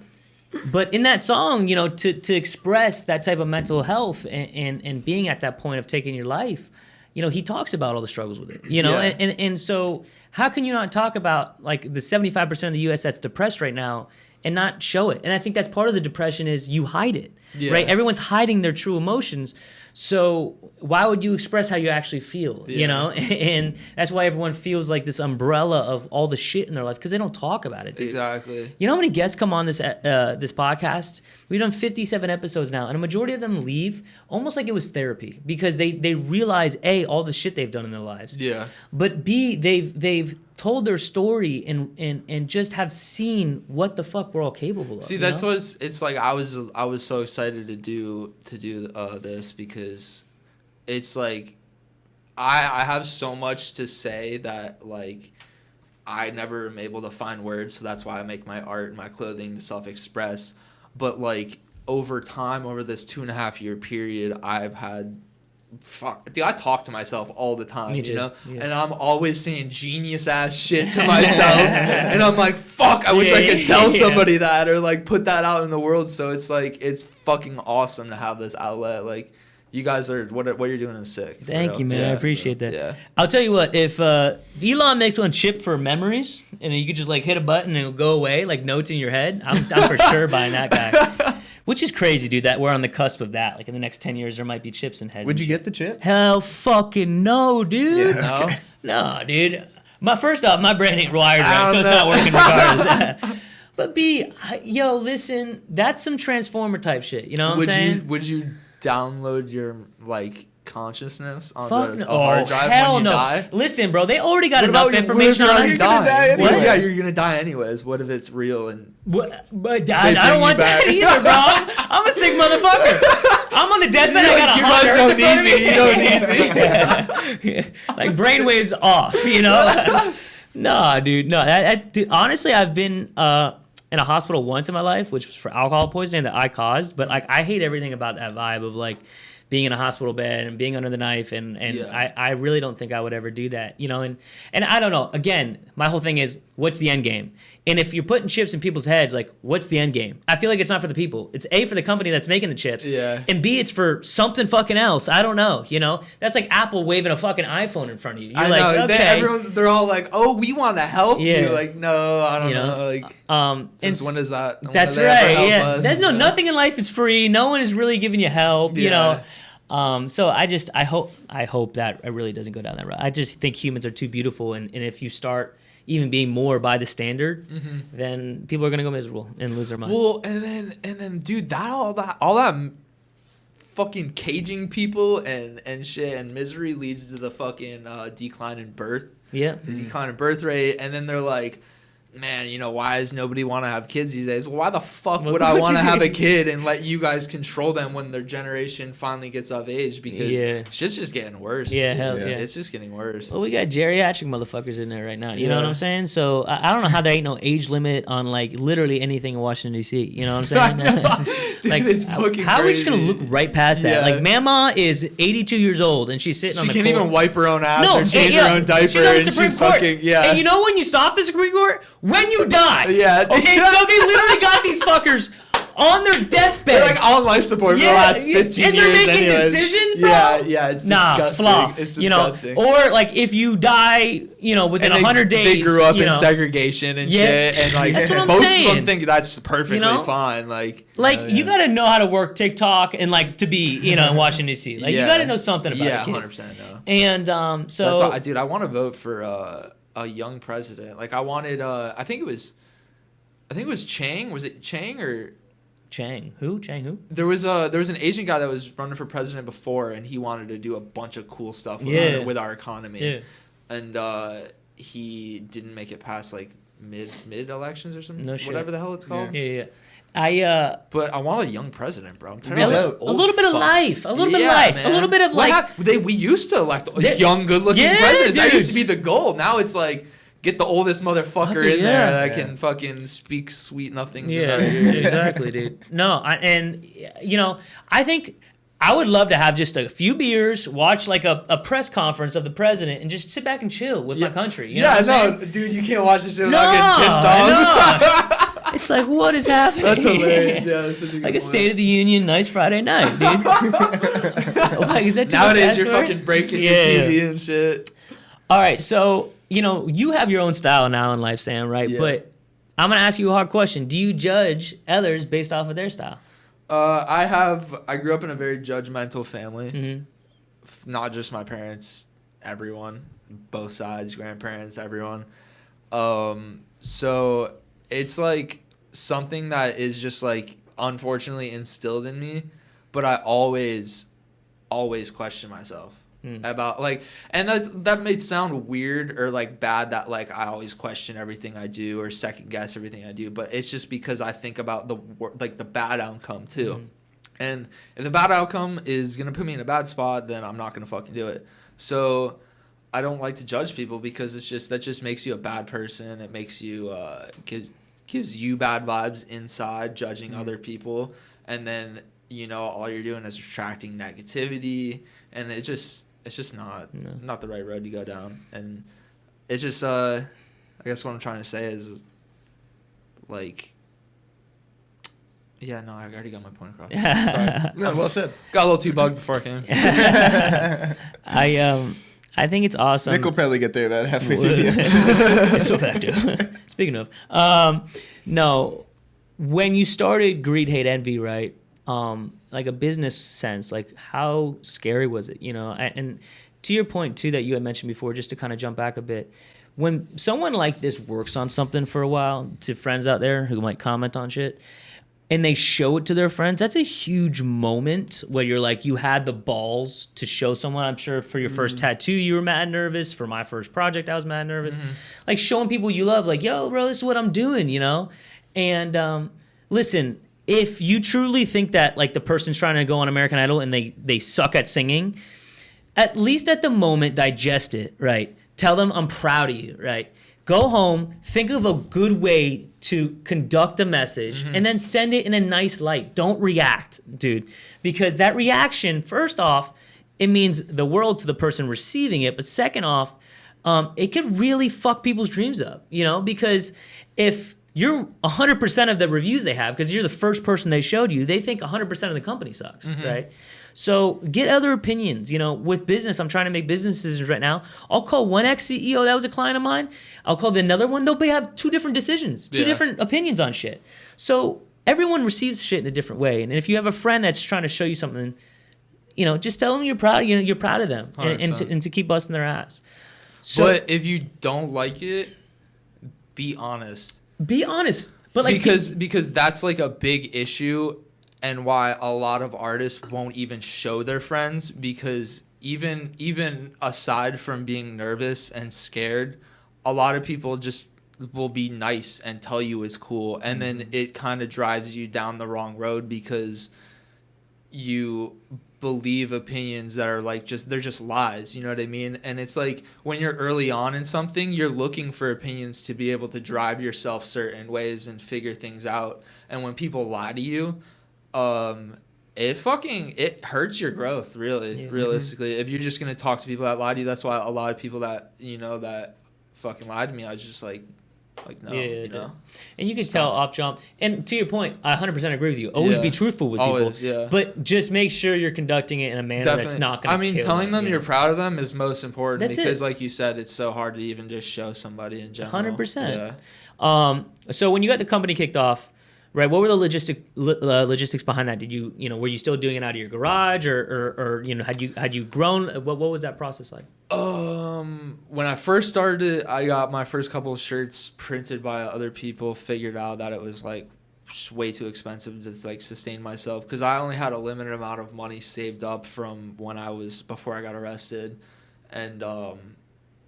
But in that song, you know, to express that type of mental health and being at that point of taking your life, you know, he talks about all the struggles with it. You know, Yeah. and so how can you not talk about like the 75% of the U.S. that's depressed right now and not show it? And I think that's part of the depression is you hide it, Yeah. right? Everyone's hiding their true emotions. So why would you express how you actually feel, you Yeah. know? And that's why everyone feels like this umbrella of all the shit in their life because they don't talk about it, dude. Exactly. You know how many guests come on this podcast? We've done 57 episodes now, and a majority of them leave almost like it was therapy because they realize A, all the shit they've done in their lives, Yeah. but B, they've told their story and just have seen what the fuck we're all capable of. See, you that's know? what's. It's like I was so excited to do this because it's like I have so much to say that like I never am able to find words, so that's why I make my art and my clothing to self-express. But like over time, over this 2.5 year period, I've had. Dude, I talk to myself all the time, Me you too, know, yeah. and I'm always saying genius ass shit to myself, and I'm like, fuck, I wish I could tell Yeah. somebody that or like put that out in the world. So it's like it's fucking awesome to have this outlet. Like you guys are what you're doing is sick. for Thank real. you, man. I Yeah. appreciate that. Yeah. I'll tell you what, if Elon makes one chip for memories and you could just like hit a button and it'll go away, like notes in your head, I'm for sure buying that guy. Which is crazy, dude, that we're on the cusp of that. Like in the next 10 years, there might be chips in heads. Would and you shit. get the chip? Hell fucking no, dude. No. No, dude. First off, my brain ain't wired I right, so don't it's know. not working regardless. But B, yo, listen, that's some Transformer type shit. You know what I'm saying? Would you download your like consciousness on Fuck a no. hard drive Hell when you no. die? Listen, bro, they already got What enough about information you're on already us. gonna die dying? anyway. Yeah, you're gonna die anyways. What if it's real and But They I bring don't you want that back. either, bro. I'm a sick motherfucker. I'm on the deathbed. I got you a guys hot don't nurse in need front of me. You don't need me. Yeah. Like brainwaves off, you know? Nah, dude. No, dude, honestly, I've been in a hospital once in my life, which was for alcohol poisoning that I caused. But like, I hate everything about that vibe of like being in a hospital bed and being under the knife, and Yeah. I really don't think I would ever do that, you know. And I don't know. Again, my whole thing is, what's the end game? And if you're putting chips in people's heads, like, what's the end game? I feel like it's not for the people. It's A, for the company that's making the chips. Yeah. And B, it's for something fucking else. I don't know, you know? That's like Apple waving a fucking iPhone in front of you. You're I like, know. okay. They're all like, "Oh, we want to help Yeah. you." Like, no, I don't You know? know. Like, and since when is that? When that's do they ever right. help Yeah. us? No, Yeah. nothing in life is free. No one is really giving you help, you Yeah. know? So I hope that it really doesn't go down that route. I just think humans are too beautiful, and if you start even being more by the standard, then people are gonna go miserable and lose their mind. Well, and then, dude, all that fucking caging people and shit and misery leads to the fucking decline in birth. Yeah. The decline in birth rate, and then they're like, man, you know, why does nobody want to have kids these days? Well, why the fuck would I want to have a kid and let you guys control them when their generation finally gets of age? Because shit's just getting worse. Yeah, hell yeah. It's just getting worse. Well, we got geriatric motherfuckers in there right now. You know what I'm saying? So I don't know how there ain't no age limit on like literally anything in Washington D.C. You know what I'm saying? Dude, like, it's fucking how are we just gonna crazy. look right past that? Like, Mama is 82 years old and she's sitting on She the can't court. even wipe her own ass or change her own diaper. She's on the and Supreme she's Court. fucking And you know when you stop the Supreme Court? When you die. Yeah. Okay, so they literally got these fuckers on their deathbed. They're like on life support for the last 15 years. And they're making anyways. decisions, bro. Yeah, it's disgusting. Flop. It's you know, disgusting. or like if you die, you know, within 100 days. They grew up you in know, segregation and shit, and like That's what I'm most saying. of them think that's perfectly fine. Like you gotta know how to work TikTok and like to be, you know, in Washington D.C. Like you gotta know something about it. Yeah, 100% no. And so that's why, dude, I want to vote for a young president. Like I wanted, I think it was Chang. Was it Chang or? Chang who? There was an Asian guy that was running for president before, and he wanted to do a bunch of cool stuff with our economy. Yeah. And he didn't make it past like mid elections or something. No shit. Whatever the hell it's called. Yeah. But I want a young president, bro. I'm tired a of those little bit of fucks. life, a little bit of Yeah, life, man. a little bit of What like. we used to elect young, good-looking presidents. That dude. used to be the goal. Now it's like get the oldest motherfucker in there that Yeah. can fucking speak sweet nothings. Yeah, in our ears. exactly, dude. No, you know, I think I would love to have just a few beers, watch like a press conference of the president, and just sit back and chill with my country. You know what I'm saying? dude, you can't watch this shit No, without getting pissed off. no. It's like, what is happening? That's hilarious. Yeah, that's such a good Like a point. State of the Union, nice Friday night, dude. Like, is that too much to Nowadays, ask you're for? fucking breaking your TV and shit. All right, so you know you have your own style now in life, Sam, right? Yeah. But I'm gonna ask you a hard question: do you judge others based off of their style? I grew up in a very judgmental family. Mm-hmm. Not just my parents, everyone, both sides, grandparents, everyone. So it's like something that is just like unfortunately instilled in me, but I always question myself about like, and that may sound weird or like bad that like I always question everything I do or second guess everything I do, but it's just because I think about the bad outcome too. And if the bad outcome is gonna put me in a bad spot, then I'm not gonna fucking do it. So I don't like to judge people because that just makes you a bad person. It makes you gives you bad vibes inside judging other people, and then you know all you're doing is attracting negativity, and it's just not the right road to go down. And it's just I guess what I'm trying to say is like. Yeah, no, I already got my point across. Sorry. No, well said. Got a little too bugged before I came. I think it's awesome. Nick will probably get there about halfway through the episode. So facto. Speaking of, no, when you started Greed, Hate, Envy, right? Like a business sense, like how scary was it? You know, and to your point too that you had mentioned before, just to kind of jump back a bit, when someone like this works on something for a while, to friends out there who might comment on shit, and they show it to their friends, that's a huge moment where you're like, you had the balls to show someone. I'm sure for your first tattoo, you were mad nervous. For my first project, I was mad nervous. Like showing people you love, like, yo, bro, this is what I'm doing, you know? And listen, if you truly think that like the person's trying to go on American Idol and they suck at singing, at least at the moment, digest it, right? Tell them I'm proud of you, right? Go home, think of a good way to conduct a message, and then send it in a nice light. Don't react, dude. Because that reaction, first off, it means the world to the person receiving it. But second off, it could really fuck people's dreams up, you know? Because if you're 100% of the reviews they have, because you're the first person they showed you, they think 100% of the company sucks, right? So get other opinions. You know, with business, I'm trying to make business decisions right now. I'll call one ex-CEO that was a client of mine. I'll call another one. They'll have two different decisions, two different opinions on shit. So everyone receives shit in a different way. And if you have a friend that's trying to show you something, you know, just tell them you're proud. You know, you're proud of them, and to keep busting their ass. So, but if you don't like it, be honest. Be honest. But like because that's like a big issue. And why a lot of artists won't even show their friends, because even aside from being nervous and scared, a lot of people just will be nice and tell you it's cool, and then it kind of drives you down the wrong road because you believe opinions that are like they're just lies, you know what I mean? And it's like when you're early on in something, you're looking for opinions to be able to drive yourself certain ways and figure things out. And when people lie to you, it hurts your growth, really, realistically. If you're just gonna talk to people that lie to you, that's why a lot of people that that fucking lied to me, I was just like no, you know. And you can tell off jump. And to your point, I 100% agree with you. Always be truthful with people. But just make sure you're conducting it in a manner that's not going to kill telling them you you're proud of them is most important because, it. like you said, it's so hard to even just show somebody in general. 100%. Yeah. So when you got the company kicked off, right? What were the logistics behind that? Did you were you still doing it out of your garage, or had you grown? What was that process like? When I first started, I got my first couple of shirts printed by other people. Figured out that it was like just way too expensive to like sustain myself because I only had a limited amount of money saved up from before I got arrested, and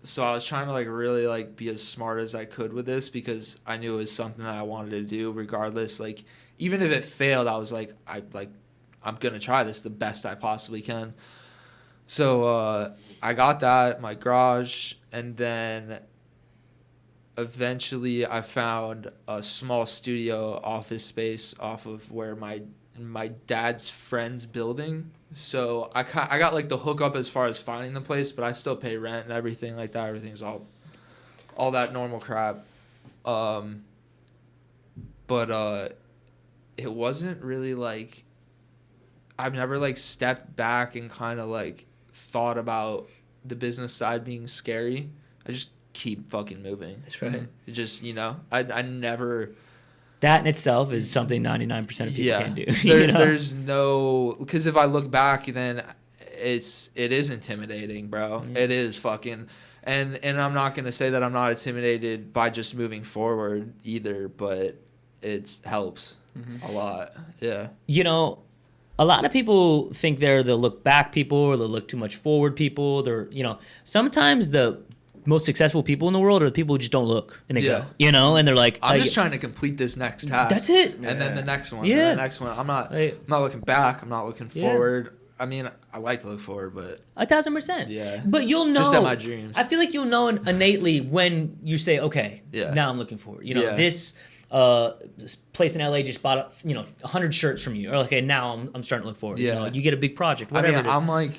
so I was trying to like really like be as smart as I could with this because I knew it was something that I wanted to do regardless. Like even if it failed, I was like I'm gonna try this the best I possibly can. So I got that in my garage, and then eventually I found a small studio office space off of where my dad's friend's building. So I got like the hookup as far as finding the place, but I still pay rent and everything like that. Everything's all that normal crap. But it wasn't really like I've never like stepped back and kind of like thought about the business side being scary. I just keep fucking moving. That's right. It just I never. That in itself is something 99% of people can do. There's no, because if I look back, then it is intimidating, bro. Yeah. It is fucking, and I'm not gonna say that I'm not intimidated by just moving forward either, but it helps a lot. Yeah. A lot of people think they're the look back people or the look too much forward people. They're, sometimes the most successful people in the world are the people who just don't look and they go, and they're like, I'm just trying to complete this next task. That's it. And then the next one. Yeah. And the next one. I'm not looking back. I'm not looking forward. I mean, I like to look forward, but 1,000%. Yeah. But you'll know. Just at my dreams. I feel like you'll know innately when you say, okay, now I'm looking forward. This place in LA just bought 100 shirts from you. Or okay, now I'm starting to look forward. Yeah. You get a big project. Whatever. I mean, I'm like,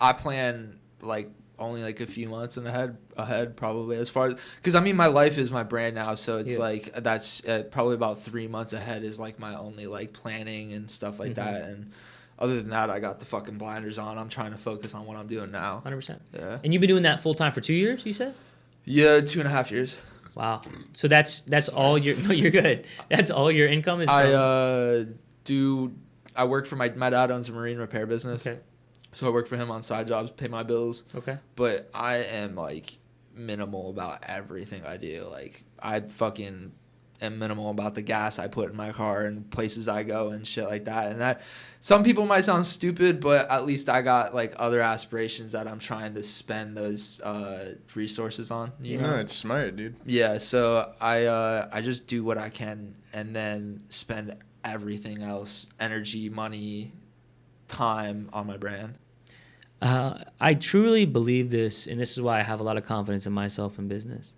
I plan like only like a few months ahead probably as far as because I mean my life is my brand now, so it's like that's probably about 3 months ahead is like my only like planning and stuff like that. And other than that, I got the fucking blinders on. I'm trying to focus on what I'm doing now. 100%. Yeah. And you've been doing that full time for 2 years, you said? Yeah, 2.5 years. Wow. So that's all your no, you're good. That's all your income is. I work for my dad owns a marine repair business. Okay. So I work for him on side jobs, pay my bills. Okay. But I am like minimal about everything I do. Like I fucking am minimal about the gas I put in my car and places I go and shit like that. And that some people might sound stupid, but at least I got like other aspirations that I'm trying to spend those resources on. You know? No, it's smart, dude. Yeah, so I just do what I can and then spend everything else, energy, money, time on my brand. I truly believe this, and this is why I have a lot of confidence in myself in business.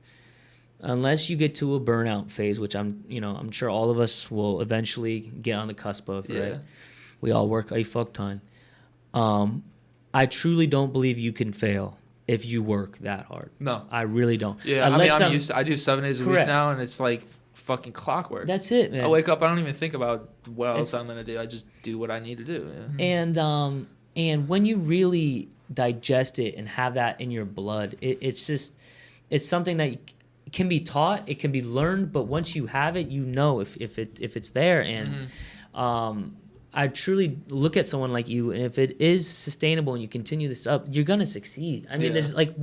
Unless you get to a burnout phase, which I'm sure all of us will eventually get on the cusp of, right? We all work a fuck ton. I truly don't believe you can fail if you work that hard. No. I really don't. Yeah, I'm used to, I do 7 days a week now, and it's like fucking clockwork. That's it, man. I wake up, I don't even think about what else I'm going to do. I just do what I need to do. Yeah. And when you really digest it and have that in your blood, it's something that can be taught, it can be learned, but once you have it, if it's there. And I truly look at someone like you, and if it is sustainable and you continue this up, you're gonna succeed. I mean, there's like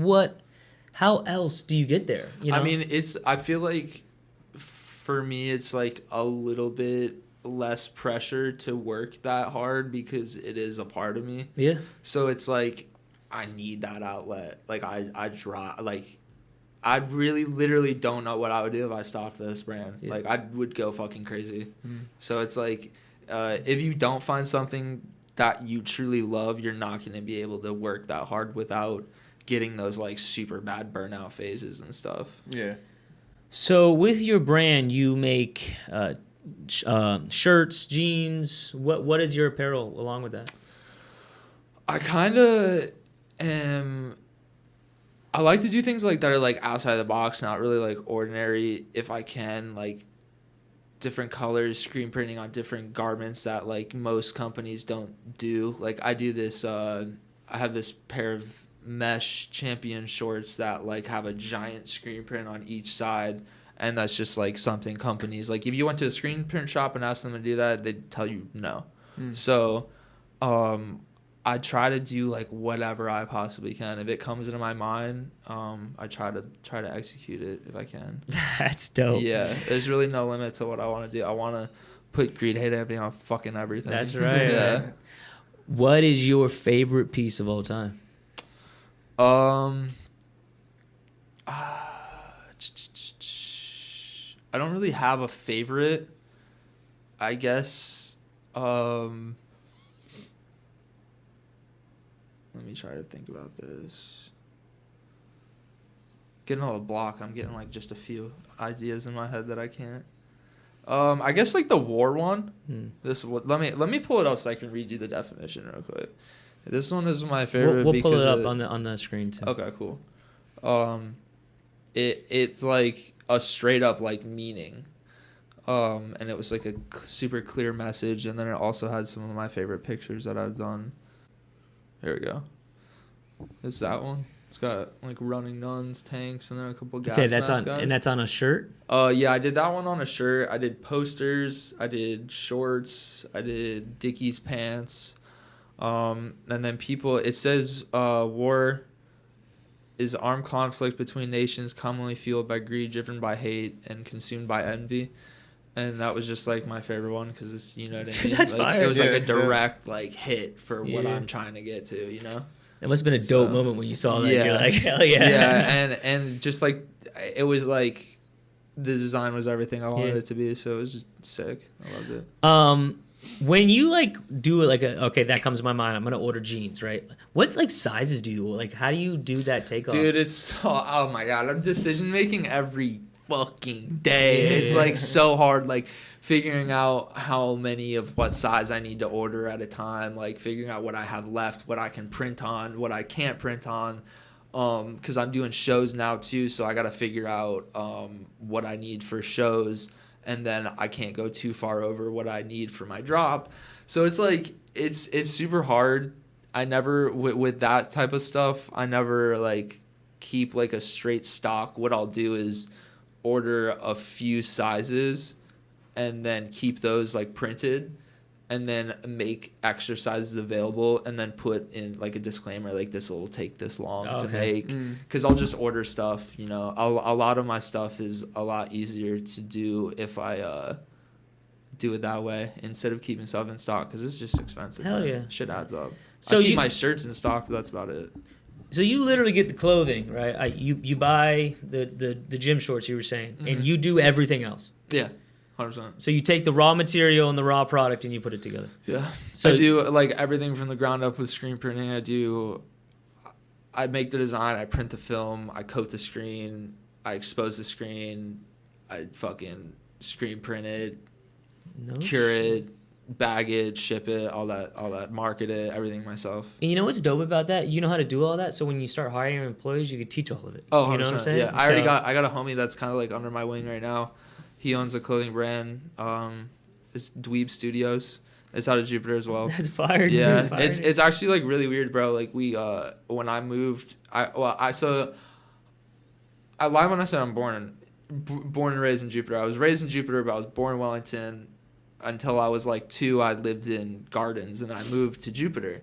how else do you get there? I mean, I feel like for me, it's like a little bit less pressure to work that hard because it is a part of me. Yeah. So it's like I need that outlet. Like I draw, like I really literally don't know what I would do if I stopped this brand. Yeah. Like, I would go fucking crazy. So it's like, if you don't find something that you truly love, you're not going to be able to work that hard without getting those like super bad burnout phases and stuff. Yeah. So with your brand, you make shirts, jeans. What is your apparel along with that? I kind of am. I like to do things like that are like outside the box, not really like ordinary. If I can, like different colors, screen printing on different garments that like most companies don't do. Like I do this. I have this pair of mesh champion shorts that like have a giant screen print on each side, and that's just like something companies like. If you went to a screen print shop and asked them to do that, they'd tell you no. So, I try to do like whatever I possibly can. If it comes into my mind, I try to execute it if I can. That's dope. Yeah, there's really no limit to what I want to do. I want to put greed, hate, envy on fucking everything. That's right. Yeah. What is your favorite piece of all time? I don't really have a favorite. I guess. Let me try to think about this. Getting a little block. I'm getting like just a few ideas in my head that I can't. I guess like the war one. Let me pull it up so I can read you the definition real quick. This one is my favorite. We'll pull it up on the screen too. Okay, cool. It's like a straight up like meaning. And it was like a super clear message, and then it also had some of my favorite pictures that I've done. Here we go. It's that one. It's got like running nuns, tanks, and then a couple gas masks, guys. And that's on a shirt? Yeah, I did that one on a shirt. I did posters. I did shorts. I did Dickies pants. And then it says war is armed conflict between nations commonly fueled by greed, driven by hate, and consumed by envy. And that was just like my favorite one because it's, you know what I mean? That's like, fire. it was like a it's dope. direct like hit for what I'm trying to get to, you know? It must have been a dope moment when you saw that. Yeah. You're like, hell yeah. Yeah, and just like it was like the design was everything I wanted it to be, so it was just sick. I loved it. When you like do like okay, that comes to my mind. I'm gonna order jeans, right? What like sizes do you like? How do you do that takeoff? Dude, it's oh my god, I'm decision making every fucking day. It's like so hard, like figuring out how many of what size I need to order at a time, like figuring out what I have left, what I can print on, what I can't print on. Because I'm doing shows now too, so I got to figure out what I need for shows, and then I can't go too far over what I need for my drop. So it's like it's super hard. I never with that type of stuff, I never like keep like a straight stock. What I'll do is order a few sizes and then keep those like printed, and then make extra sizes available, and then put in like a disclaimer like this will take this long to make, because I'll just order stuff, you know. A lot of my stuff is a lot easier to do if I do it that way instead of keeping stuff in stock, because it's just expensive. Hell man. yeah. Shit adds up. So I keep my shirts in stock, but that's about it. So you literally get the clothing, right? You buy the gym shorts you were saying, and you do everything else. Yeah, 100%. So you take the raw material and the raw product and you put it together. Yeah. So I do like everything from the ground up with screen printing. I make the design, I print the film, I coat the screen, I expose the screen, I fucking screen print it, cure it, bag it, ship it, all that, market it, everything myself. And you know what's dope about that? You know how to do all that, so when you start hiring employees, you can teach all of it. Oh, 100%. You know what I'm saying? Yeah, I got a homie that's kind of like under my wing right now. He owns a clothing brand. It's Dweeb Studios. It's out of Jupiter as well. That's fire. Yeah, dude, fire. it's actually like really weird, bro. Like we when I moved, I lied when I said I'm born and raised in Jupiter. I was raised in Jupiter, but I was born in Wellington. Until I was like 2, I lived in Gardens, and then I moved to Jupiter.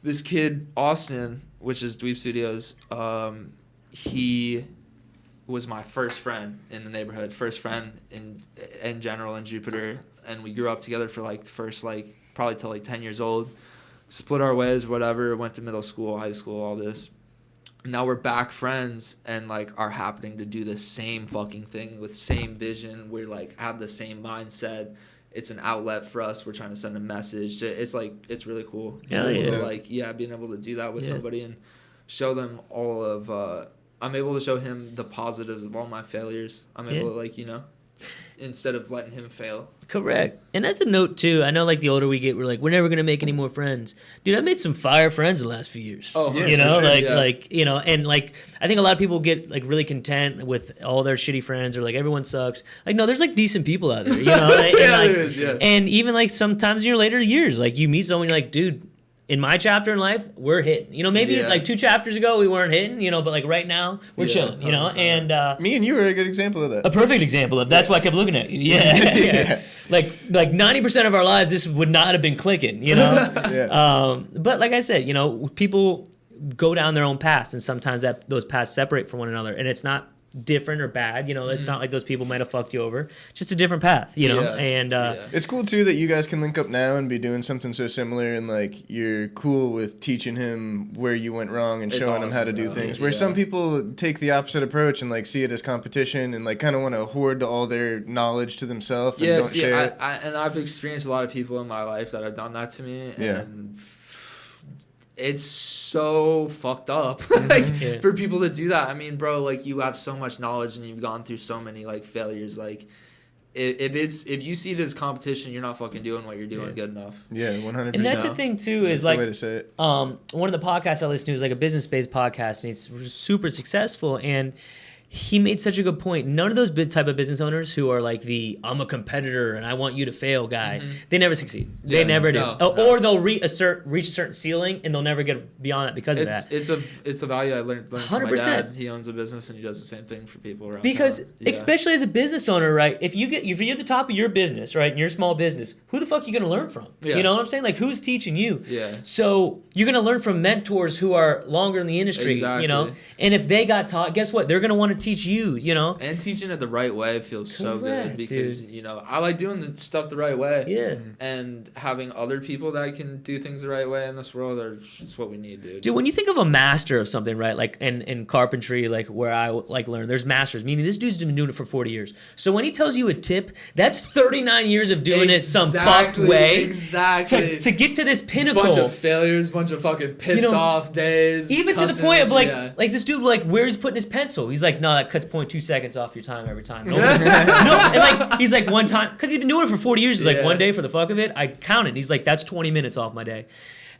This kid, Austin, which is Dweeb Studios, he was my first friend in the neighborhood, first friend in general in Jupiter, and we grew up together for like the first like probably till like 10 years old. Split our ways, whatever. Went to middle school, high school, all this. now we're back friends and like are happening to do the same fucking thing with same vision. We like have the same mindset. It's an outlet for us. We're trying to send a message. It's like, it's really cool. Hell yeah. So like, yeah, being able to do that with somebody and show them all of, I'm able to show him the positives of all my failures. I'm able to like, you know, instead of letting him fail. Correct. And that's a note too. I know like the older we get, we're like, we're never gonna make any more friends. Dude, I made some fire friends the last few years. Oh, yeah, you know, sure, like you know, and like I think a lot of people get like really content with all their shitty friends or like everyone sucks. Like no, there's like decent people out there, you know. And, Yeah, like, there is, yeah. and even like sometimes in your later years, like you meet someone, you're like, dude, in my chapter in life, we're hitting. You know, maybe like 2 chapters ago we weren't hitting, you know, but like right now we're chilling, you know. 100%. And Me and you are a good example of that. a perfect example of that's why I kept looking at you. Yeah. Like 90% of our lives, this would not have been clicking, you know. Yeah. But like I said, you know, people go down their own paths, and sometimes those paths separate from one another, and it's not different or bad. You know, it's not like those people might have fucked you over. Just a different path, you know. Yeah. And It's cool too that you guys can link up now and be doing something so similar, and like you're cool with teaching him where you went wrong and It's showing him how to awesome, do bro. things. Where Yeah. some people take the opposite approach and like see it as competition and like kind of want to hoard all their knowledge to themselves and Yeah, don't see, share it. and I've experienced a lot of people in my life that have done that to me, Yeah. and it's so fucked up like Yeah. for people to do that. I mean, bro, like you have so much knowledge and you've gone through so many like failures. Like if you see it as competition, you're not fucking doing what you're doing good enough. Yeah, 100%. and that's know? the thing too That's is the like way to say it. one of the podcasts I listen to is like a business-based podcast, and he's super successful. And he made such a good point. None of those type of business owners who are like the I'm a competitor and I want you to fail guy, they never succeed. They Yeah, never do. no. Or they'll reach a certain ceiling and they'll never get beyond it because of that. It's a value I learned from my 100%. dad. He owns a business and he does the same thing for people around Because town. Yeah. especially as a business owner, right? If you're at the top of your business, right, and you're a small business, who the fuck are you gonna learn from? Yeah. You know what I'm saying? Like who's teaching you? Yeah. So you're gonna learn from mentors who are longer in the industry, you know? Exactly. And if they got taught, guess what? They're gonna want to teach you, you know? And teaching it the right way feels so Correct, good because, dude. you know, I like doing the stuff the right way. Yeah. And having other people that can do things the right way in this world are just what we need, dude. Dude, when you think of a master of something, right? Like in carpentry, like where I like learn, there's masters, meaning this dude's been doing it for 40 years. So when he tells you a tip, that's 39 years of doing it some fucked way. Exactly. To get to this pinnacle. Bunch of failures, bunch of fucking pissed off days. Even to the cussing, point of like, yeah. like this dude, like where he's putting his pencil. He's like, no, that cuts 0.2 seconds off your time every time. No, and like he's like one time, because he's been doing it for 40 years. He's like Yeah. one day for the fuck of it, I counted. He's like, that's 20 minutes off my day.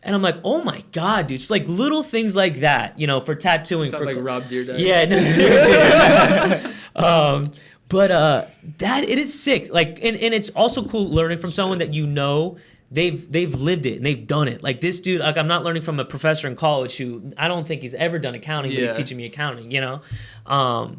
And I'm like, oh my god, dude! It's like little things like that, you know, for tattooing. Sounds for like Rob Deer Day. Yeah, no, seriously. But that it is sick. Like, and it's also cool learning from someone that you know they've lived it and they've done it. Like this dude, like I'm not learning from a professor in college who I don't think he's ever done accounting, but he's Yeah. teaching me accounting, you know.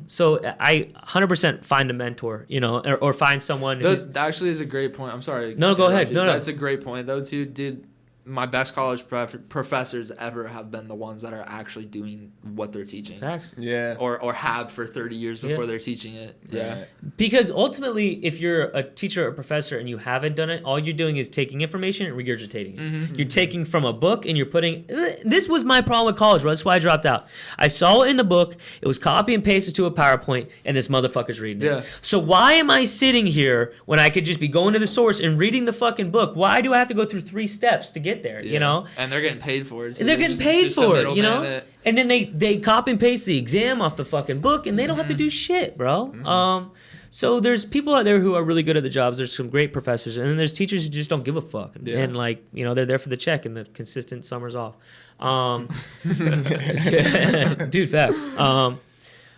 So I 100% find a mentor, you know, or find someone. That actually is a great point. I'm sorry. No, go ahead. No. That's a great point. Those who did my best college professors ever have been the ones that are actually doing what they're teaching. Facts. Yeah. Or have for 30 years before Yeah. they're teaching it. Yeah. Right. Because ultimately, if you're a teacher or a professor and you haven't done it, all you're doing is taking information and regurgitating it. Mm-hmm. You're taking from a book and you're putting. This was my problem with college, bro. That's why I dropped out. I saw it in the book. It was copy and pasted to a PowerPoint, and this motherfucker's reading Yeah. it. So why am I sitting here when I could just be going to the source and reading the fucking book? Why do I have to go through 3 steps to get there? You Yeah. know. And they're getting paid for it. too. They're getting paid just a for it, you know? middleman that- And then they copy and paste the exam off the fucking book, and they don't have to Mm-hmm. do shit, bro. So there's people out there who are really good at the jobs. There's some great professors, and then there's teachers who just don't give a fuck. Yeah. And like, you know, they're there for the check and the consistent summers off. Dude, facts.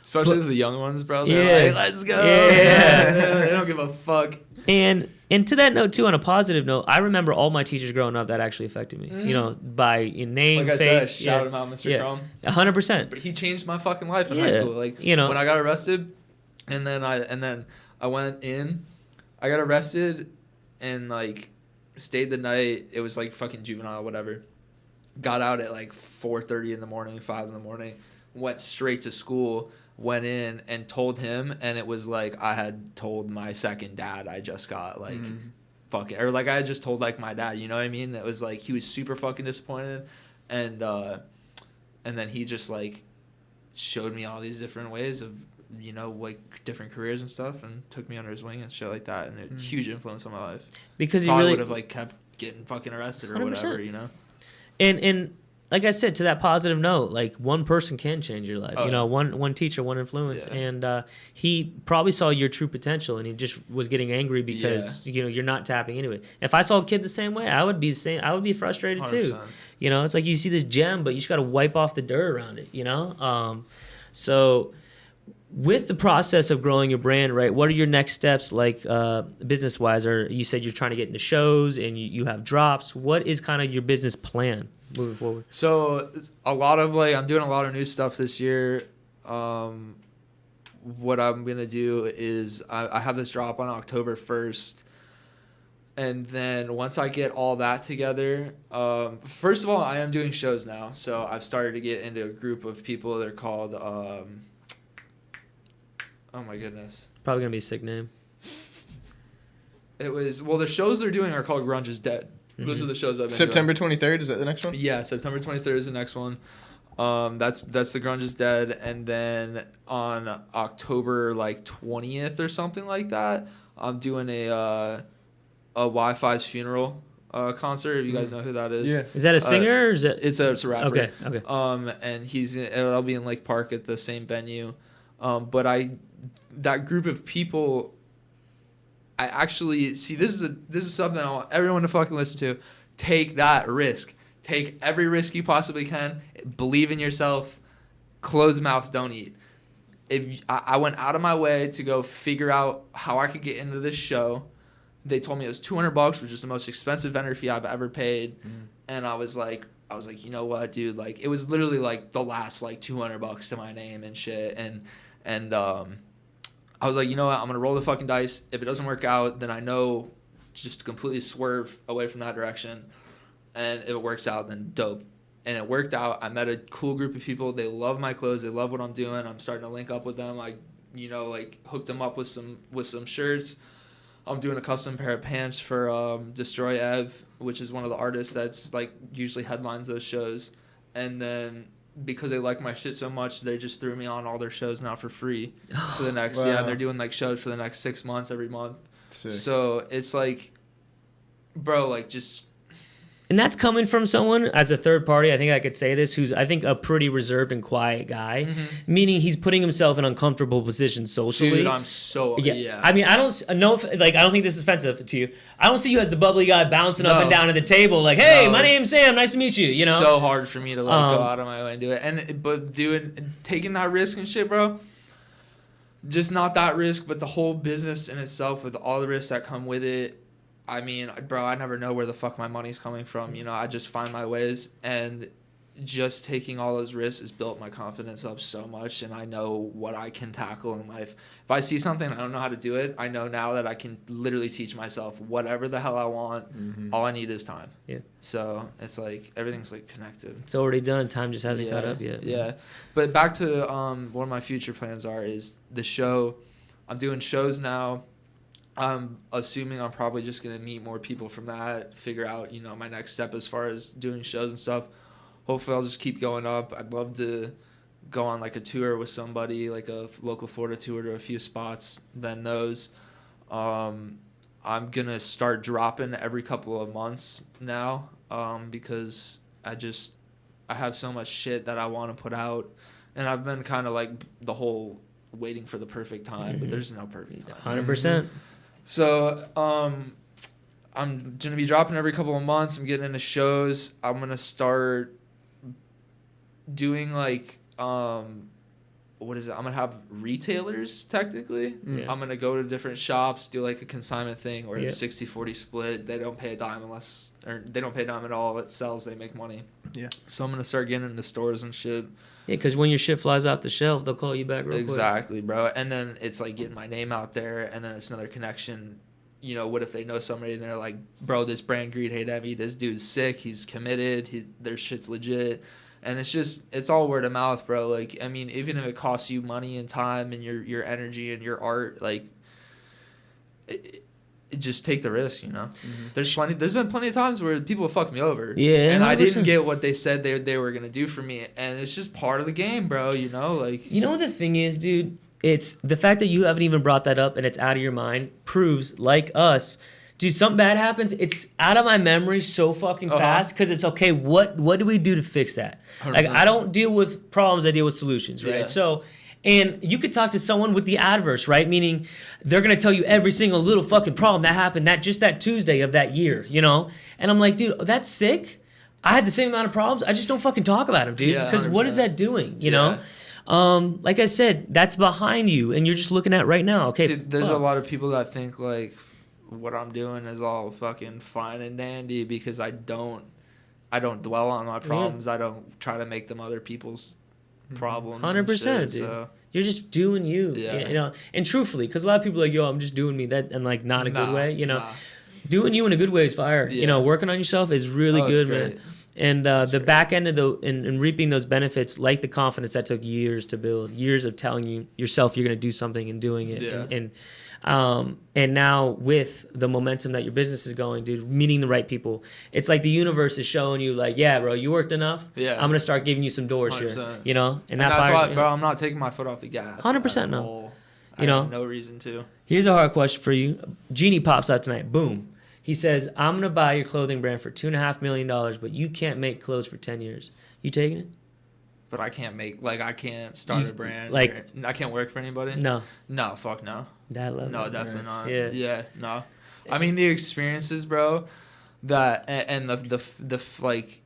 Especially the young ones, bro. Yeah. They're like, let's go. Yeah. They don't give a fuck. And to that note too, on a positive note, I remember all my teachers growing up that actually affected me. You know, by in name, Like I said, face, shout him out, Mr. Chrome. 100%. But he changed my fucking life in Yeah. high school. Like, You know. when I got arrested, and then I went in. I got arrested, and like stayed the night. It was like fucking juvenile, whatever. Got out at like 4:30 in the morning, 5 in the morning. Went straight to school. Went in and told him, and it was like I had told my second dad I just got like fuck it, or like I had just told like my dad, you know what I mean? It was like he was super fucking disappointed, and then he just like showed me all these different ways of, you know, like different careers and stuff, and took me under his wing and shit like that, and a huge influence on my life. Because probably you really would have like kept getting fucking arrested or 100%. whatever, you know. And like I said, to that positive note, like one person can change your life. Oh, you know, one teacher, one influence, Yeah. and he probably saw your true potential, and he just was getting angry because you know you're not tapping into it. If I saw a kid the same way, I would be the same. I would be frustrated too. 100%. You know, it's like you see this gem, but you just got to wipe off the dirt around it. You know, so. With the process of growing your brand, right, what are your next steps, like business-wise? Or you said you're trying to get into shows and you have drops. What is kind of your business plan moving forward? So a lot of I'm doing a lot of new stuff this year. What I'm gonna do is I have this drop on October 1st, and then once I get all that together, first of all, I am doing shows now. So I've started to get into a group of people. They're called. Oh my goodness. Probably gonna be a sick name. It was the shows they're doing are called Grunge is Dead. Those are the shows I've been September doing. 23rd, is that the next one? Yeah, September 23rd is the next one. That's the Grunge is Dead, and then on October 20th or something like that, I'm doing a Wi-Fi's funeral concert. If you guys know who that is. Yeah. Is that a singer or is it? It's a rapper. Okay. And it'll be in Lake Park at the same venue. But that group of people, I actually see this is something I want everyone to fucking listen to. Take that risk. Take every risk you possibly can. Believe in yourself. Closed mouth, don't eat. If I went out of my way to go figure out how I could get into this show, they told me it was $200, which is the most expensive vendor fee I've ever paid, and I was like, you know what, dude? It was literally the last $200 to my name and shit, and I was like, you know what? I'm gonna roll the fucking dice. If it doesn't work out, then I know just to completely swerve away from that direction. And if it works out, then dope. And it worked out. I met a cool group of people. They love my clothes. They love what I'm doing. I'm starting to link up with them. I, hooked them up with some shirts. I'm doing a custom pair of pants for Destroy Ev, which is one of the artists that's usually headlines those shows. And then because they like my shit so much, they just threw me on all their shows now for free for the next. Wow. Yeah, they're doing shows for the next 6 months every month. Sick. So it's bro, just. And that's coming from someone as a third party. I think I could say this, who's I think a pretty reserved and quiet guy, meaning he's putting himself in uncomfortable positions socially. Dude, I'm so yeah. I mean, I don't know if I don't think this is offensive to you. I don't see you as the bubbly guy bouncing up and down at the table hey, my name's Sam, nice to meet you. You know, so hard for me to go out of my way and do it. But taking that risk and shit, bro. Just not that risk, but the whole business in itself with all the risks that come with it. I mean, bro, I never know where the fuck my money's coming from. You know, I just find my ways, and just taking all those risks has built my confidence up so much, and I know what I can tackle in life. If I see something I don't know how to do it, I know now that I can literally teach myself whatever the hell I want. All I need is time. Yeah. So it's everything's connected. It's already done. Time just hasn't caught up yet. Yeah. But back to what my future plans are is the show. I'm doing shows now. I'm assuming I'm probably just going to meet more people from that, figure out, my next step as far as doing shows and stuff. Hopefully I'll just keep going up. I'd love to go on a tour with somebody, a local Florida tour to a few spots, then those. I'm going to start dropping every couple of months now because I have so much shit that I want to put out. And I've been kind of the whole waiting for the perfect time, but there's no perfect time. 100%. So, I'm going to be dropping every couple of months. I'm getting into shows. I'm going to start doing what is it? I'm going to have retailers technically. Yeah. I'm going to go to different shops, do a consignment thing or a 60-40 split. They don't pay a dime they don't pay a dime at all. It sells, they make money. Yeah. So I'm going to start getting into stores and shit. Yeah, because when your shit flies off the shelf, they'll call you back real quick. Exactly, bro. And then it's getting my name out there, and then it's another connection. What if they know somebody and they're like, bro, this brand greed hate at me. This dude's sick. He's committed. Their shit's legit. And it's all word of mouth, bro. I mean, even if it costs you money and time and your energy and your art, just take the risk, you know. There's been plenty of times where people have fucked me over. Yeah, and I 100%. didn't get what they said they were gonna do for me, and it's just part of the game, bro. You know, like. You know what the thing is, dude? It's the fact that you haven't even brought that up and it's out of your mind proves, like us, dude, something bad happens, it's out of my memory so fucking fast because it's okay. What do we do to fix that? 100%. Like, I don't deal with problems, I deal with solutions, right? Yeah. So. And you could talk to someone with the adverse, right? Meaning they're going to tell you every single little fucking problem that happened that Tuesday of that year, you know? And I'm like, dude, that's sick. I had the same amount of problems. I just don't fucking talk about them, dude. Yeah, Because what is 100%. that doing, you know? Like I said, that's behind you and you're just looking at right now. Okay, See, there's fuck. a lot of people that think like what I'm doing is all fucking fine and dandy because I don't dwell on my problems. I don't try to make them other people's problems. 100%, dude. So. You're just doing you, Yeah. you know? And truthfully, because a lot of people are like, yo, I'm just doing me, that, and like not a good way, you know? Nah. Doing you in a good way is fire. You Yeah. know, working on yourself is really Oh, it's good, man. great. And the great. back end of and reaping those benefits, like the confidence that took years to build, years of telling you yourself you're going to do something and doing it. Yeah. And now with the momentum that your business is going, dude, meeting the right people, it's like the universe is showing you like, yeah, bro, you worked enough. Yeah. I'm going to start giving you some doors here, 100%. you know? And that's fires- why, bro, I'm not taking my foot off the gas. 100% at no. all. You know? I have no reason to. Here's a hard question for you. Genie pops out tonight. Boom. He says, I'm going to buy your clothing brand for $2.5 million, but you can't make clothes for 10 years. You taking it? But I can't start a brand. like- or, I can't work for anybody. No. No, fuck no. That level. No, definitely not. Yeah. No. I mean the experiences, bro. That and the like.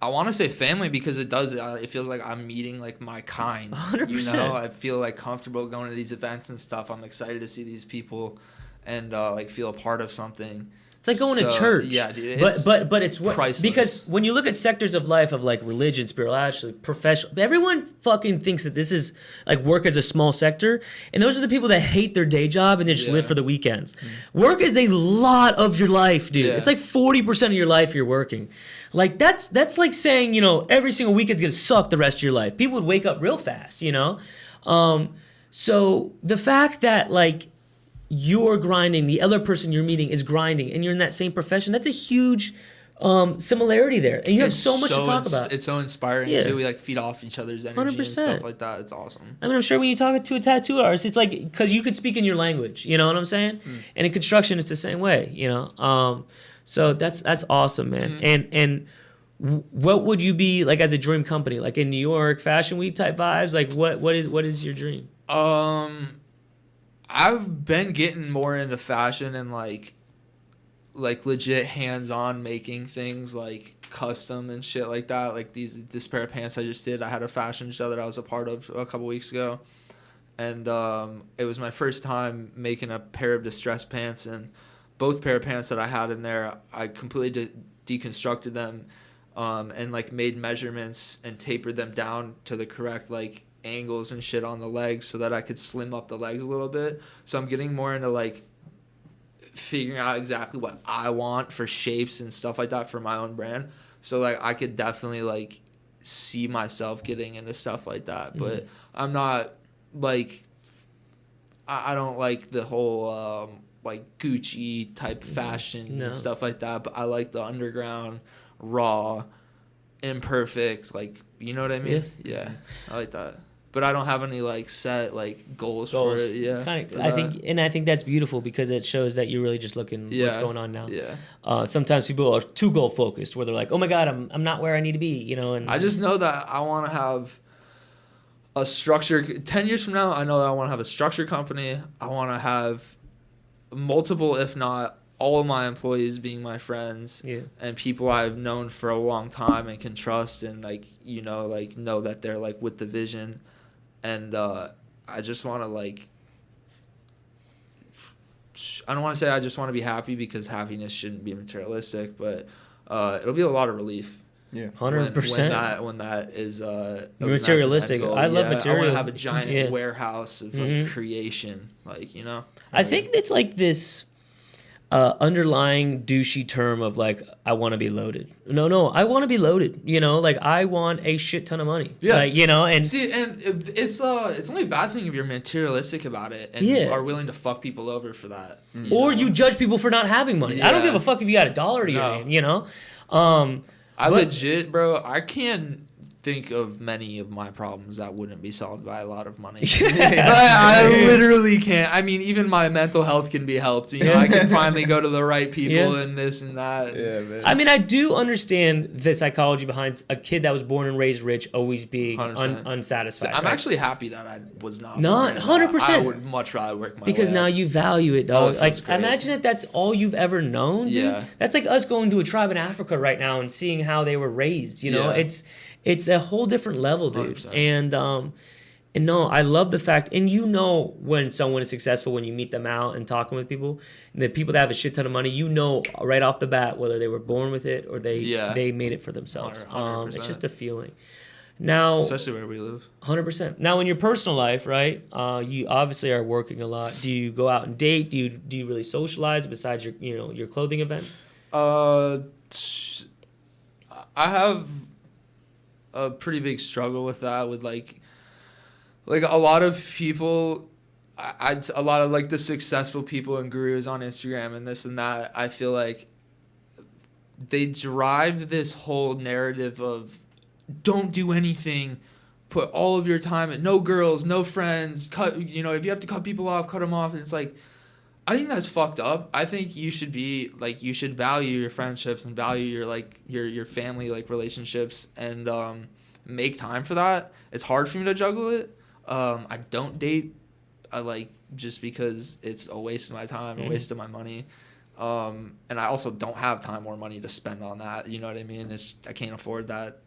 I want to say family because it does. It feels like I'm meeting like my kind. 100%. You know, I feel like comfortable going to these events and stuff. I'm excited to see these people, and like feel a part of something. It's like going to So, church. Yeah, dude. But it's what priceless. because when you look at sectors of life of like religion, spirituality, professional, everyone fucking thinks that this is like work as a small sector, and those are the people that hate their day job and they just live Yeah. for the weekends. Work is a lot of your life, dude. Yeah. It's like 40% of your life you're working. Like that's like saying, you know, every single weekend's gonna suck the rest of your life. People would wake up real fast, you know. So the fact that like you're grinding, the other person you're meeting is grinding, and you're in that same profession, that's a huge similarity there. And you have It's so much to talk about. It's so inspiring Yeah. too. We like feed off each other's energy 100%. and stuff like that. It's awesome. I mean, I'm sure when you talk to a tattoo artist, it's like, because you could speak in your language, you know what I'm saying? And in construction, it's the same way, you know? So that's awesome, man. And what would you be like as a dream company? Like in New York, Fashion Week type vibes? Like what is your dream? I've been getting more into fashion and like legit hands-on making things like custom and shit like that. Like this pair of pants I just did. I had a fashion show that I was a part of a couple weeks ago, and it was my first time making a pair of distressed pants. And both pair of pants that I had in there, I completely deconstructed them, and like made measurements and tapered them down to the correct like angles and shit on the legs so that I could slim up the legs a little bit. So I'm getting more into like figuring out exactly what I want for shapes and stuff like that for my own brand. So like I could definitely like see myself getting into stuff like that. But I'm not like I don't like the whole like Gucci type fashion and stuff like that. But I like the underground, raw, imperfect, like, you know what I mean? Yeah, I like that. But I don't have any like set like goals. For it. Yeah, I think that's beautiful because it shows that you're really just looking what's going on now. Yeah. Sometimes people are too goal focused, where they're like, "Oh my God, I'm not where I need to be," you know. And I just know that I want to have a structure. 10 years from now, I know that I want to have a structured company. I want to have multiple, if not all of my employees being my friends and people I've known for a long time and can trust and like, you know, like know that they're like with the vision. And I just want to like, I don't want to say I just want to be happy because happiness shouldn't be materialistic, but it'll be a lot of relief. Yeah, 100%. When that is materialistic. I love material. I want to have a giant warehouse of like creation, like, you know. I think it's like this. underlying douchey term of like, I want to be loaded. No, I want to be loaded. You know, like I want a shit ton of money. Yeah. Like, you know, and see, and it's only a bad thing if you're materialistic about it and Yeah. are willing to fuck people over for that. you judge people for not having money. I don't Yeah. give a fuck if you got $1 to your No. name, you know? I But- legit, bro, I can't think of many of my problems that wouldn't be solved by a lot of money. I literally can't. I mean, even my mental health can be helped. You know, I can finally go to the right people Yeah. and this and that. Yeah, man. I mean, I do understand the psychology behind a kid that was born and raised rich always being 100%. unsatisfied. I'm right? actually happy that I was not. Not born. 100%. I would much rather work my because way now up. you value it, Oh, dog. it feels Like, great. imagine if that's all you've ever known, dude. Yeah. That's like us going to a tribe in Africa right now and seeing how they were raised. You know, Yeah. it's a whole different level, dude. 100%. And no, I love the fact, and you know when someone is successful when you meet them out and talking with people, and the people that have a shit ton of money, you know right off the bat whether they were born with it or they made it for themselves. 100%. It's just a feeling. Now, Especially where we live. 100%. Now, in your personal life, right? You obviously are working a lot. Do you go out and date? Do you really socialize besides your clothing events? I have a pretty big struggle with that. With like a lot of people, a lot of like the successful people and gurus on Instagram and this and that. I feel like they drive this whole narrative of don't do anything, put all of your time at no girls, no friends, cut. You know, if you have to cut people off, cut them off. And it's like, I think that's fucked up. I think you should be like, you should value your friendships and value your like your family like relationships and make time for that. It's hard for me to juggle it. I don't date. I like just because it's a waste of my time, a waste of my money. And I also don't have time or money to spend on that. You know what I mean? I can't afford that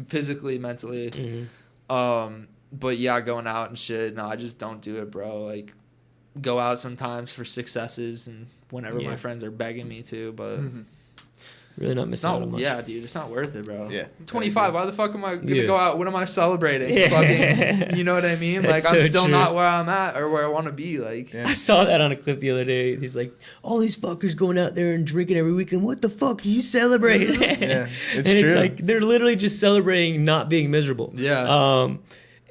physically, mentally. But yeah, going out and shit. No, I just don't do it, bro. Like, go out sometimes for successes and whenever my friends are begging me to, but Really not it's missing out on not. much. Yeah, dude, it's not worth it, bro. Yeah. 25. Why the fuck am I gonna Yeah. go out? What am I celebrating? Yeah. Fucking, you know what I mean? That's Like, I'm so still true. not where I'm at or where I want to be. Like, Yeah. I saw that on a clip the other day. He's like, all these fuckers going out there and drinking every weekend. What the fuck are you celebrating? Yeah, it's and it's true. like they're literally just celebrating not being miserable. Yeah.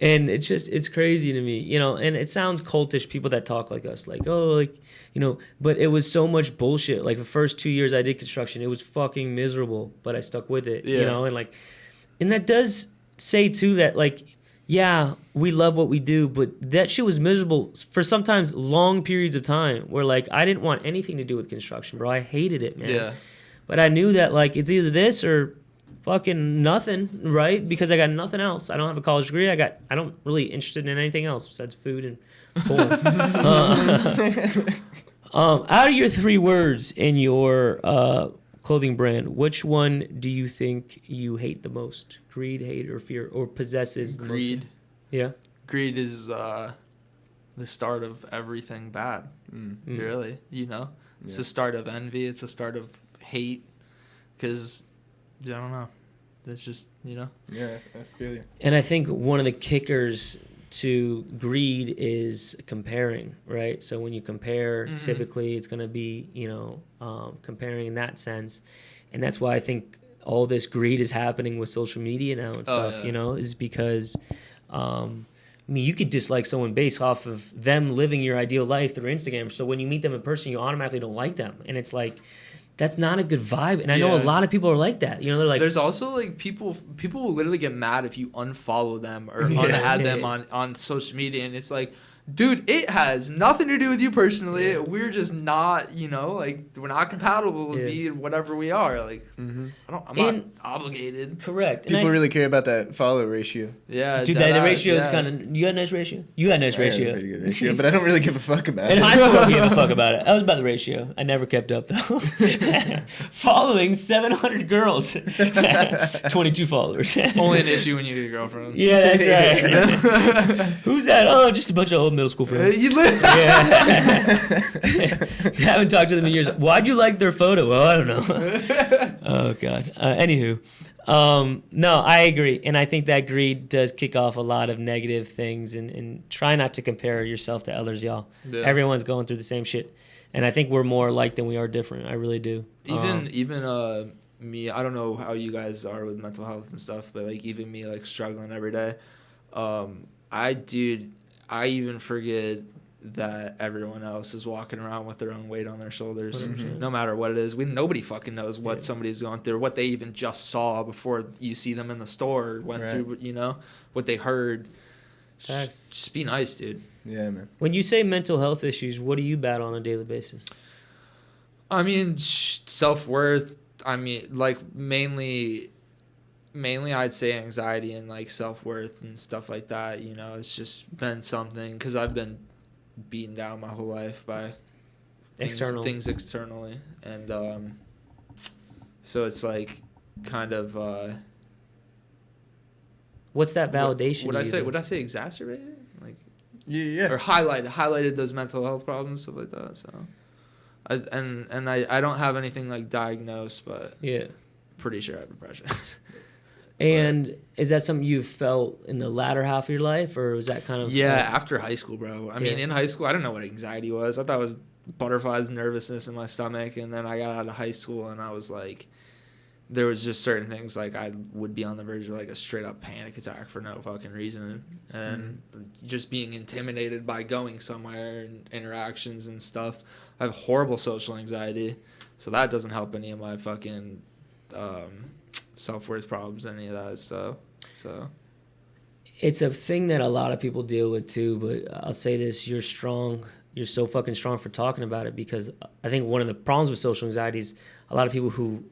And it's crazy to me, you know, and it sounds cultish, people that talk like us, like, oh, like, you know, but it was so much bullshit. Like the first 2 years I did construction, it was fucking miserable, but I stuck with it, you Yeah. know, and that does say too that like, yeah, we love what we do, but that shit was miserable for sometimes long periods of time where like I didn't want anything to do with construction, bro. I hated it, man. Yeah. But I knew that like it's either this or fucking nothing, right? Because I got nothing else. I don't have a college degree. I don't really interested in anything else besides food and porn. Out of your 3 words in your clothing brand, which one do you think you hate the most? Greed, hate, or fear, or possesses the most? Greed. Yeah. Greed is the start of everything bad. Really, you know, it's the start of envy. It's the start of hate. Because I don't know. It's just, you know. Yeah, I feel you. And I think one of the kickers to greed is comparing, right? So when you compare, typically it's going to be, you know, comparing in that sense. And that's why I think all this greed is happening with social media now and stuff, yeah. you know, is because, I mean, you could dislike someone based off of them living your ideal life through Instagram. So when you meet them in person, you automatically don't like them. And it's like, that's not a good vibe. And I know a Yeah. lot of people are like that. You know, they're like, There's also like people will literally get mad if you unfollow them or unadd them on social media, and it's like, dude, it has nothing to do with you personally. Yeah. We're just not, you know, like we're not compatible to Yeah. be whatever we are. Like, I'm not And- obligated. correct. And People I- really care about that follow ratio. Yeah, Dude, dead the ass, ratio is yeah. kind of. You got a nice ratio. You got a nice I have a ratio. pretty good ratio, but I don't really give a fuck about In it. high school, I gave a fuck about it. I was about the ratio. I never kept up though. Following 700 girls, 22 followers. Only an issue when you get a girlfriend. Yeah, that's right. Who's that? Oh, just a bunch of old middle school friends. You live. Yeah. Haven't talked to them in years. Why'd you like their photo? Well, I don't know. Oh God. Anywho, no, I agree, and I think that greed does kick off a lot of negative things. And try not to compare yourself to others, y'all. Yeah. Everyone's going through the same shit. And I think we're more alike than we are different. I really do. Even me, I don't know how you guys are with mental health and stuff, but like even me like struggling every day. I even forget that everyone else is walking around with their own weight on their shoulders, no matter what it is. Nobody fucking knows what somebody's going through, what they even just saw before you see them in the store, went through, you know, what they heard. Just be nice, dude. Yeah, man. When you say mental health issues, what do you battle on a daily basis? I mean, self-worth. I mean, like mainly I'd say anxiety and like self-worth and stuff like that. You know, it's just been something because I've been beaten down my whole life by things externally, and so it's like kind of what's that validation? Would I say exacerbated? Like yeah, or highlighted those mental health problems, stuff like that. So I don't have anything like diagnosed, but pretty sure I have depression. And is that something you felt in the latter half of your life, or was that kind of... after high school, bro. I mean, in high school, I didn't know what anxiety was. I thought it was butterflies, nervousness in my stomach, and then I got out of high school, and I was like... There was just certain things, like I would be on the verge of like a straight-up panic attack for no fucking reason, and just being intimidated by going somewhere and interactions and stuff. I have horrible social anxiety, so that doesn't help any of my fucking... self-worth problems, any of that stuff. So it's a thing that a lot of people deal with too, but I'll say this: you're strong. You're so fucking strong for talking about it, because I think one of the problems with social anxiety is a lot of people who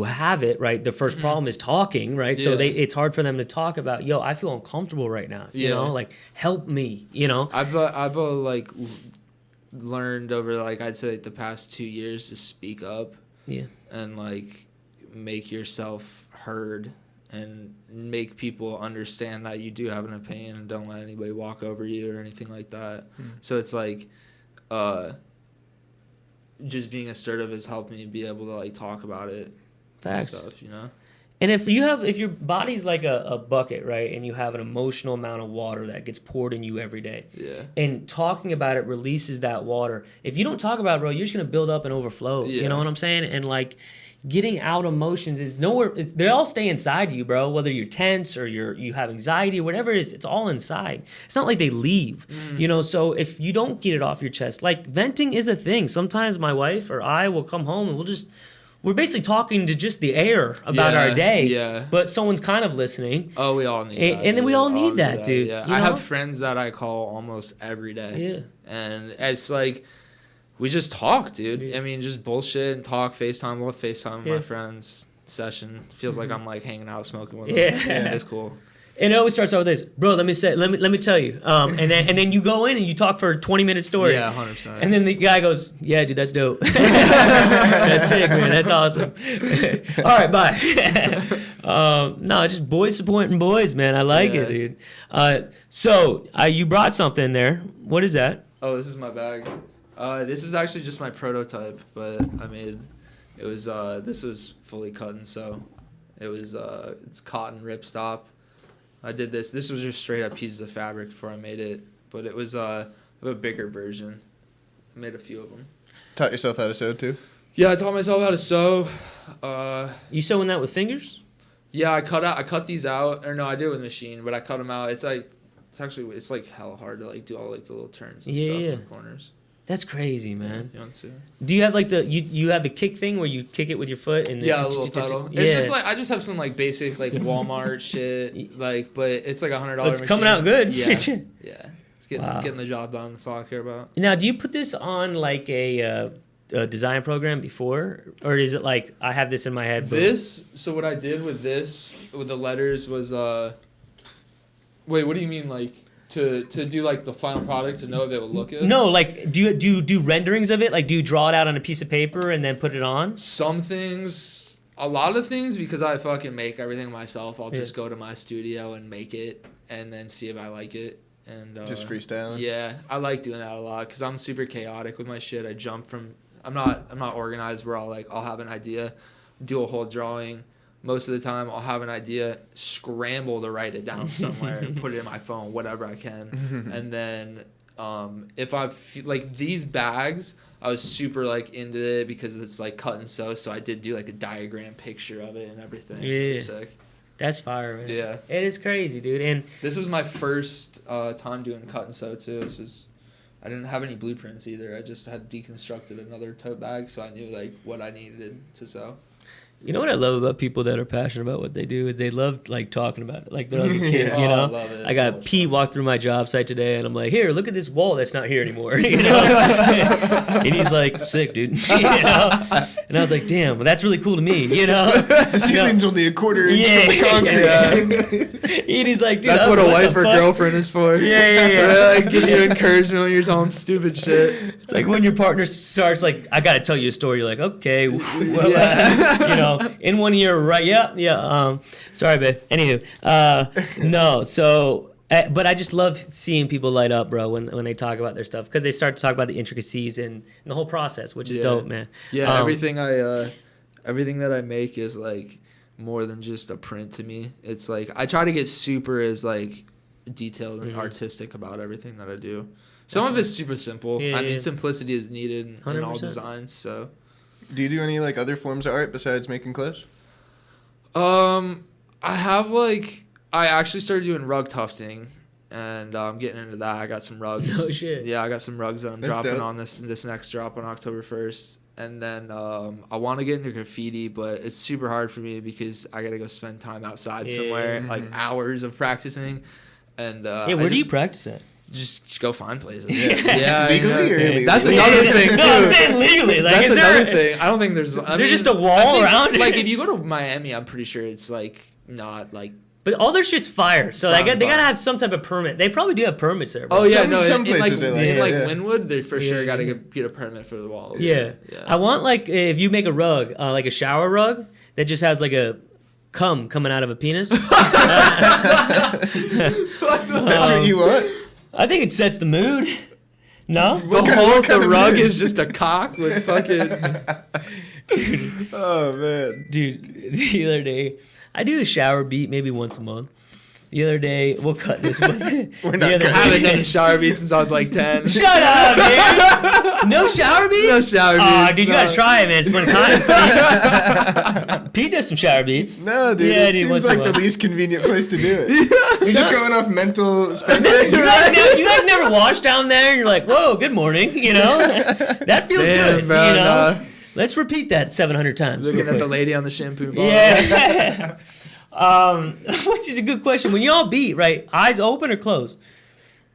have it, right, the first problem is talking, right? So it's hard for them to talk about, yo, I feel uncomfortable right now, you know, like help me, you know. I've like learned over like I'd say like the past 2 years to speak up, and like make yourself heard and make people understand that you do have an opinion and don't let anybody walk over you or anything like that. So it's like just being assertive has helped me be able to like talk about it. Facts. And stuff, you know. And if your body's like a bucket, right, and you have an emotional amount of water that gets poured in you every day, and talking about it releases that water. If you don't talk about it, bro, you're just gonna build up and overflow. You know what I'm saying? And like getting out emotions is nowhere. They all stay inside you, bro. Whether you're tense or you have anxiety or whatever it is, it's all inside. It's not like they leave, you know. So if you don't get it off your chest, like venting is a thing. Sometimes my wife or I will come home and we're basically talking to just the air about our day, but someone's kind of listening. Oh, we all need that. And then we all need that, dude. Yeah. You know? I have friends that I call almost every day. And it's like, we just talk, dude. I mean, just bullshit and talk, FaceTime. We'll FaceTime with my friends. Session. Feels like I'm like hanging out smoking with them. It's cool. And it always starts out with this, bro. Let me tell you. And then you go in and you talk for a 20-minute story. Yeah, 100%. And then the guy goes, "Yeah, dude, that's dope. That's sick, man. That's awesome. All right, bye." No, just boys supporting boys, man. I like it, dude. So you brought something there. What is that? Oh, this is my bag. This is actually just my prototype, but I made. It was this was fully cut and sew. It was it's cotton ripstop. I did this. This was just straight up pieces of fabric before I made it, but it was a bigger version. I made a few of them. Taught yourself how to sew too? Yeah, I taught myself how to sew. You sewing that with fingers? Yeah, I cut these out. Or no, I did it with a machine, but I cut them out. It's like hella hard to like do all like the little turns and stuff in the corners. That's crazy, man. You want to see? Do you have like you have the kick thing where you kick it with your foot and a little pedal? It's just like I just have some like basic like Walmart shit, like, but it's like $100 machine. It's coming out good. Yeah, it's getting the job done. That's all I care about. Now, do you put this on like a design program before, or is it like I have this in my head? So what I did with the letters was wait, what do you mean like? To do like the final product to know if it will look good? No, like do you do renderings of it? Like do you draw it out on a piece of paper and then put it on? Some things, a lot of things, because I fucking make everything myself. I'll just go to my studio and make it and then see if I like it. And just freestyling. Yeah, I like doing that a lot because I'm super chaotic with my shit. I jump from I'm not organized where I'll have an idea, do a whole drawing. Most of the time, I'll have an idea, scramble to write it down somewhere, and put it in my phone, whatever I can. And then if like these bags, I was super like into it because it's like cut and sew. So I did do like a diagram picture of it and everything. Yeah. It was sick. That's fire, man. Yeah. It is crazy, dude. And This was my first time doing cut and sew too. This was, I didn't have any blueprints either. I just had deconstructed another tote bag, so I knew like what I needed to sew. you know what I love about people that are passionate about what they do is they love like talking about it, like they're like a kid. You know, I love it. I It's got so much Pete fun. walk through my job site today, and I'm like, here, look at this wall that's not here anymore. You know, and he's like, sick, dude. You know, and I was like, damn, well, that's really cool to me. You know, The ceiling's only a quarter inch Yeah, from the concrete. and he's like, dude, That's I what was a like, wife or the fuck? girlfriend is for. Yeah. Like, give you encouragement when you're telling stupid shit. It's like when your partner starts like, I gotta tell you a story. You're like, okay, well, Yeah. you know, in 1 year, right? Yeah. Sorry, babe. Anywho, no. So, but I just love seeing people light up, bro, when they talk about their stuff because they start to talk about the intricacies and the whole process, which is Yeah. dope, man. Yeah, everything that I make is like more than just a print to me. It's like I try to get super as like detailed and artistic about everything that I do. Some of it's super simple. Yeah, I mean, yeah. simplicity is needed in all 100%. designs. So, Do you do any like other forms of art besides making clothes? I have like I actually started doing rug tufting, and I'm getting into that. I got some rugs. No shit. Yeah, I got some rugs that I'm That's dropping dope. on this next drop on October 1st. And then I want to get into graffiti, but it's super hard for me because I got to go spend time outside Yeah. somewhere, like hours of practicing. And Yeah, where do you practice at? just go find places? Yeah, Legally or illegally? That's another thing too. No, I'm saying legally. Like, That's is another there, thing. I don't think there's. There's just a wall around it. Like if you go to Miami, I'm pretty sure it's like not like. But all their shit's fire, so they Frowned gotta upon. have some type of permit. They probably do have permits there. Oh yeah, Some- no. some in places like, are like in that, like yeah. Wynwood, they for sure Yeah, got to yeah. get a permit for the walls. Yeah. Yeah. I want like if you make a rug, like a shower rug that just has like a cum coming out of a penis. That's what you want? I think it sets the mood. No? The rug is just a cock with fucking. Oh man. Dude, the other day, I do a shower beat maybe once a month. The other day, we'll cut this one. We're not I haven't cutting done a shower beat since I was like 10. Shut up, man! No shower beats? No shower Aw, beats, dude, you no. gotta try it, man. It's one time. Pete does some shower beats. No, dude. Yeah, it dude, seems once in a like the while. least convenient place to do it. You're just going off mental You spectrum. guys never wash down there and you're like, whoa, good morning, you know? That feels Damn, good, bro, you know? nah. Let's repeat that 700 times. Looking real at the quick. lady on the shampoo bar. Yeah. Which is a good question. When y'all beat, right, eyes open or closed?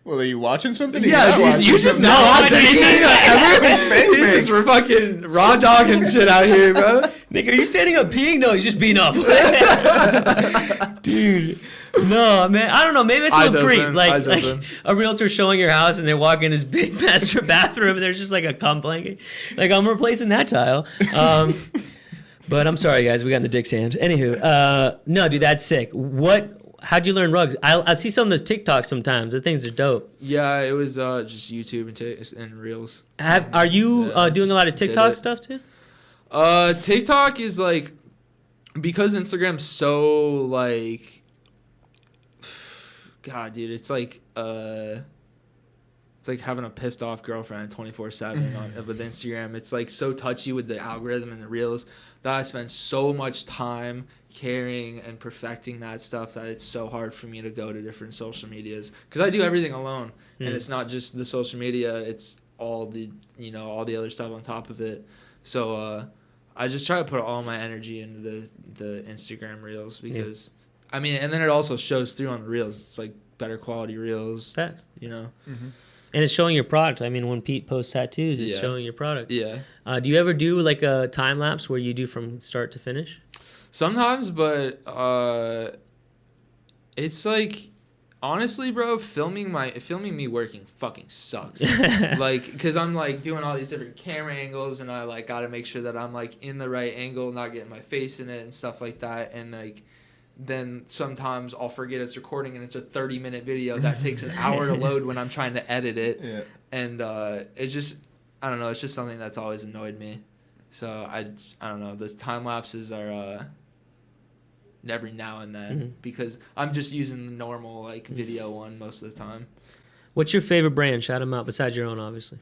Well, are you watching something? Or Yeah, not dude, watching you just something? not No, watching I didn't anything do that. ever. Spank He's just we're fucking raw dogging shit out here, bro. Nick, are you standing up peeing? No, he's just beating up. Dude. No, man. I don't know. Maybe it's a Eyes little creep. open, Like eyes open. a realtor showing your house and they walk in this big master bathroom and there's just like a cum blanket. Like, I'm replacing that tile. But I'm sorry, guys. We got in the dick's hand. Anywho, no, dude, that's sick. How'd you learn rugs? I see some of those TikToks sometimes. The things are dope. Yeah, it was just YouTube and Reels. Are you Yeah, doing a just lot of did TikTok it. stuff too? TikTok is like, because Instagram's so like, God, dude, it's like having a pissed off girlfriend 24/7 with Instagram. It's like so touchy with the algorithm and the Reels that I spend so much time caring and perfecting that stuff that it's so hard for me to go to different social medias because I do everything alone and it's not just the social media, it's all the all the other stuff on top of it. So I just try to put all my energy into the Instagram Reels because I mean, and then it also shows through on the Reels. It's like better quality Reels, Facts. Mm-hmm. And it's showing your product. I mean, when Pete posts tattoos, it's Yeah. showing your product. Yeah. Do you ever do like a time lapse where you do from start to finish? Sometimes, but it's like, honestly, bro, filming me working fucking sucks. Like, because I'm like doing all these different camera angles and I like got to make sure that I'm like in the right angle, not getting my face in it and stuff like that. And like, then sometimes I'll forget it's recording and it's a 30-minute video that takes an hour to load when I'm trying to edit it. Yeah. And it's just, I don't know, it's just something that's always annoyed me. So I don't know, the time lapses are every now and then because I'm just using the normal like video one most of the time. What's your favorite brand? Shout them out besides your own, obviously.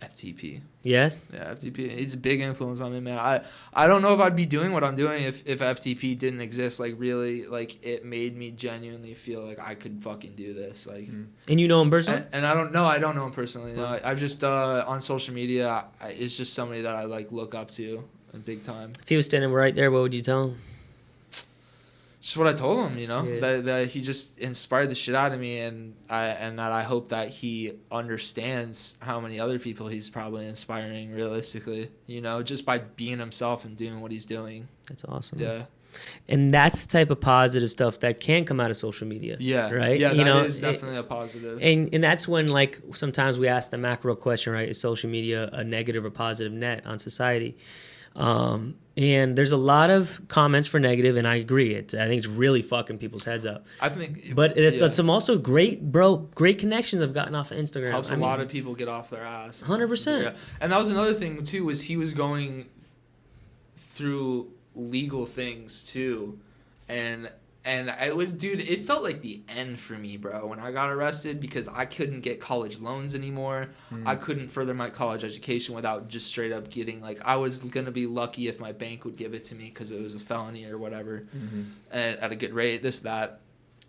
FTP. Yes. Yeah, FTP. It's a big influence on me, man. I don't know if I'd be doing what I'm doing if FTP didn't exist. Like, really, like, it made me genuinely feel like I could fucking do this. Like, And you know him personally? and I don't know him personally. No, I've just on social media. It's just somebody that I like look up to, big time. If he was standing right there, what would you tell him? Just what I told him, you know, Yeah. that he just inspired the shit out of me, and that I hope that he understands how many other people he's probably inspiring realistically, you know, just by being himself and doing what he's doing. That's awesome. Yeah. And that's the type of positive stuff that can come out of social media. Yeah. Right? Yeah, You that know, is definitely a positive. And that's when, like, sometimes we ask the macro question, right? Is social media a negative or positive net on society? And there's a lot of comments for negative, and I agree. I think it's really fucking people's heads up. I think, But it's some also great connections I've gotten off of Instagram. helps a lot of people get off their ass. 100%. Yeah. And that was another thing too, was he was going through legal things too, and it was, dude, it felt like the end for me, bro, when I got arrested, because I couldn't get college loans anymore. I couldn't further my college education without just straight up getting, like, I was gonna be lucky if my bank would give it to me because it was a felony or whatever, and at a good rate, that.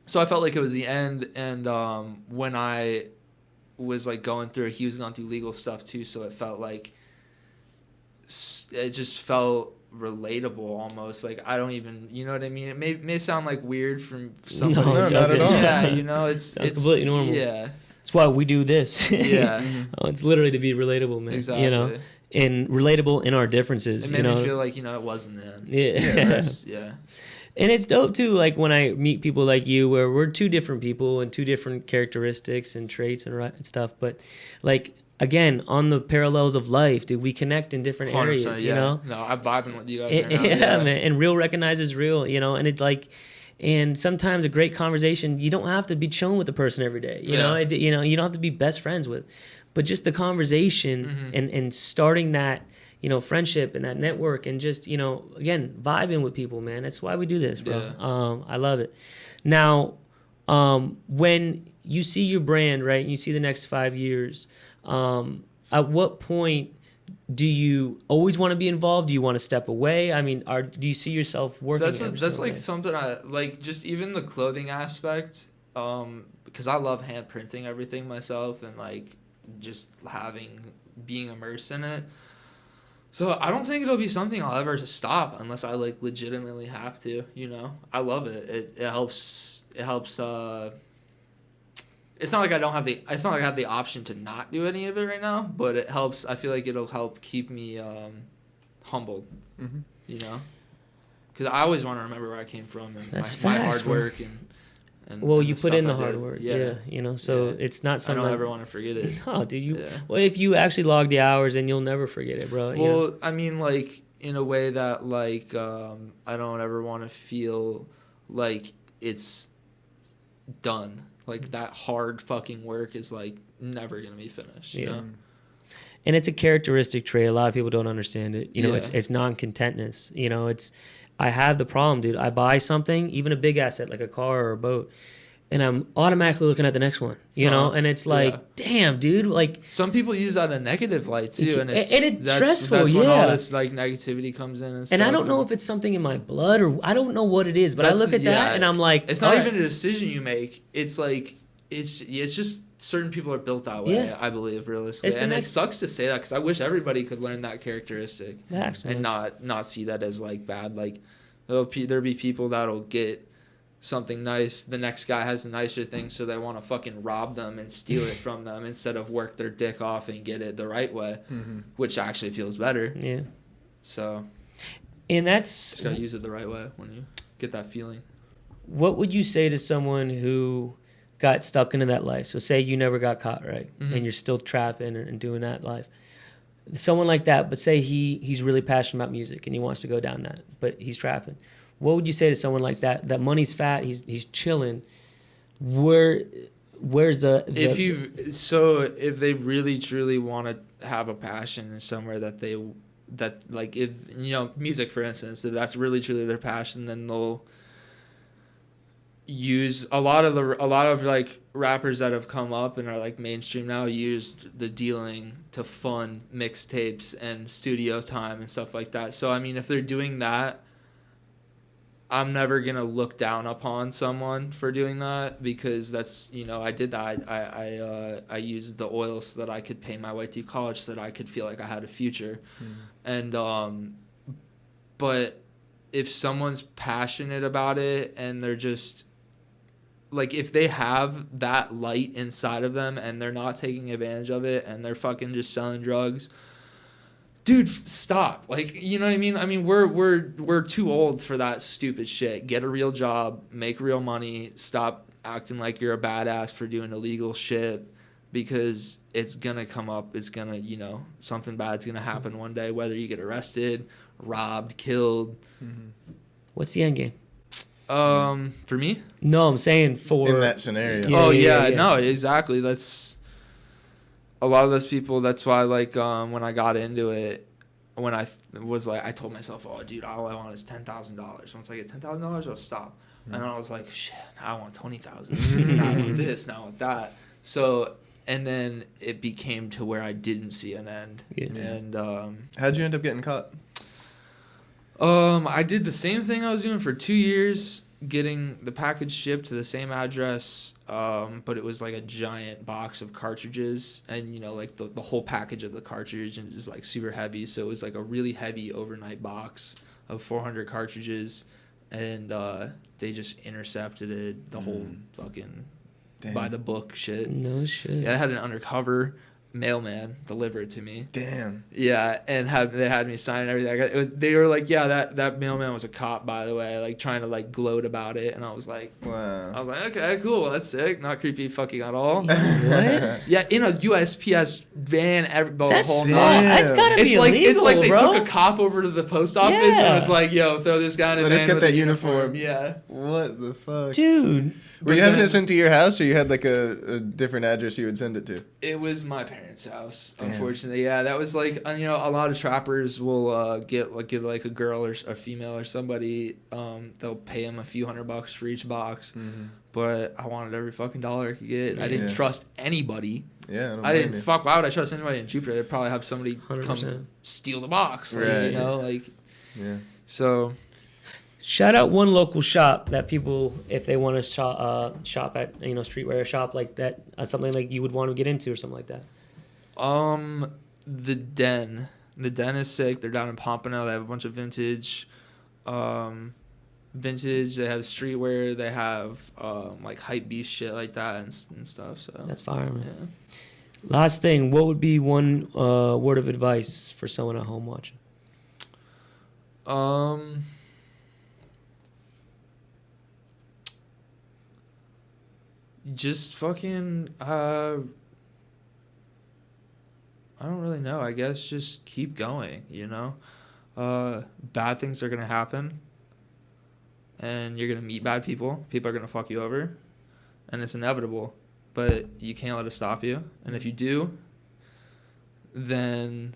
So I felt like it was the end, and when I was like going through it, he was going through legal stuff too, so it felt like it just felt relatable almost. Like, I don't even, you know what I mean? It may sound like weird from somebody. No, it doesn't. Not at all. Yeah, you know, it's completely normal. Yeah. That's why we do this. Yeah. Oh, it's literally to be relatable, man. Exactly. You know, and relatable in our differences. It made me feel like, you know, it wasn't the end. Yeah. Yeah. And it's dope too, like when I meet people like you, where we're two different people and two different characteristics and traits and stuff. But like, again, on the parallels of life, dude, we connect in different areas, yeah. you know? No, I'm vibing with you guys right now. Yeah, man. And real recognizes real, you know? And it's like, and sometimes a great conversation, you don't have to be chilling with the person every day, you know? You know, you don't have to be best friends with, but just the conversation and starting that, you know, friendship and that network and just, you know, again, vibing with people, man. That's why we do this, bro. Yeah. I love it. Now, when you see your brand, right, and you see the next 5 years, at what point do you always want to be involved? Do you want to step away? I mean, do you see yourself working? That's like something I like, just even the clothing aspect, because I love hand printing everything myself and like just being immersed in it. So I don't think it'll be something I'll ever stop unless I like legitimately have to, you know. I love it. It helps it's not like I have the option to not do any of it right now, but it helps. I feel like it'll help keep me humbled, you know, because I always want to remember where I came from and my hard work and well, and you the put stuff in the I hard did. work, yeah, you know. So it's not I something don't ever want to forget it. No, dude, Yeah. well, if you actually log the hours, then you'll never forget it, bro. Well, you know? I mean, like, in a way that, like, I don't ever want to feel like it's done. Like, that hard fucking work is, like, never going to be finished, you know? And it's a characteristic trait. A lot of people don't understand it. You know, Yeah. it's non-contentness. You know, I have the problem, dude. I buy something, even a big asset like a car or a boat, and I'm automatically looking at the next one, you know? And it's like, damn, dude, like... Some people use that in a negative light, too, and it's stressful, that's when all this, like, negativity comes in and stuff. And I don't know if it's something in my blood or... I don't know what it is, but I look at that and I'm like... It's not even a decision you make. It's like... It's just... Certain people are built that way, I believe, realistically. And it sucks to say that, because I wish everybody could learn that characteristic and not see that as, like, bad. Like, there'll be people that'll get something nice. The next guy has a nicer thing, so they want to fucking rob them and steal it from them instead of work their dick off and get it the right way, which actually feels better. Yeah. So... And that's... Just gotta use it the right way when you get that feeling. What would you say to someone who... got stuck into that life? So say you never got caught, right? And you're still trapping and doing that life. Someone like that, but say he's really passionate about music and he wants to go down that, but he's trapping. What would you say to someone like that? That money's fat, he's chilling. Where's the if they really truly want to have a passion in somewhere that like, if, you know, music for instance, if that's really truly their passion, then they'll use a lot of like rappers that have come up and are like mainstream now used the dealing to fund mixtapes and studio time and stuff like that. So I mean, if they're doing that, I'm never gonna look down upon someone for doing that, because that's, you know, I did that. I used the oil so that I could pay my way through college, so that I could feel like I had a future. And but if someone's passionate about it and they're just like, if they have that light inside of them and they're not taking advantage of it and they're fucking just selling drugs, dude, stop. Like, you know what I mean? I mean, we're too old for that stupid shit. Get a real job, make real money, stop acting like you're a badass for doing illegal shit, because it's gonna come up. It's gonna, you know, something bad's gonna happen one day, whether you get arrested, robbed, killed. What's the end game? For me? No, I'm saying for In that scenario. Yeah. No, exactly. That's a lot of those people. That's why, like, when I got into it, when I was like, I told myself, oh, dude, all I want is $10,000. Once I get $10,000, I'll stop. And then I was like, shit, now I want 20,000. Now I want this, now I want that. So, and then it became to where I didn't see an end. Yeah. And How'd you end up getting caught? I did the same thing I was doing for 2 years, getting the package shipped to the same address, but it was like a giant box of cartridges, and, you know, like the whole package of the cartridge is like super heavy, so it was like a really heavy overnight box of 400 cartridges, and they just intercepted it, the whole fucking by the book shit. No shit. Yeah, I had an undercover mailman deliver it to me. Damn. Yeah, and they had me sign and everything. They were like, yeah, that mailman was a cop, by the way, like trying to like gloat about it, and I was like, Wow. okay, cool, that's sick, not creepy fucking at all. What? Yeah, in a USPS van, the That's whole fuck. night. That's gotta be illegal, It's like they bro. took a cop over to the post office and was like, yo, throw this guy in a Let van us get with that a uniform. Yeah. What the fuck? Dude. Were you But having then- it sent to your house, or you had like a different address you would send it to? It was my parents' house, Damn. unfortunately. Yeah, that was like, you know, a lot of trappers will get like a girl or a female or somebody. They'll pay them a few $100 for each box. But I wanted every fucking dollar I could get. I didn't Yeah. trust anybody. Yeah, I didn't fuck. Why would I trust anybody in Jupiter? They'd probably have somebody 100%. come steal the box. Like, Right. you know, like, Yeah. so. Shout out one local shop that people, if they want to shop at, you know, streetwear shop like that, something like you would want to get into or something like that. The Den. The Den is sick. They're down in Pompano. They have a bunch of vintage. They have streetwear. They have like hype beast shit like that and stuff. So That's fire, man. yeah. Last thing, what would be one word of advice for someone at home watching? Just fucking I don't really know. I guess just keep going, you know? Bad things are gonna happen, and you're gonna meet bad people. People are gonna fuck you over, and it's inevitable, but you can't let it stop you. And if you do, then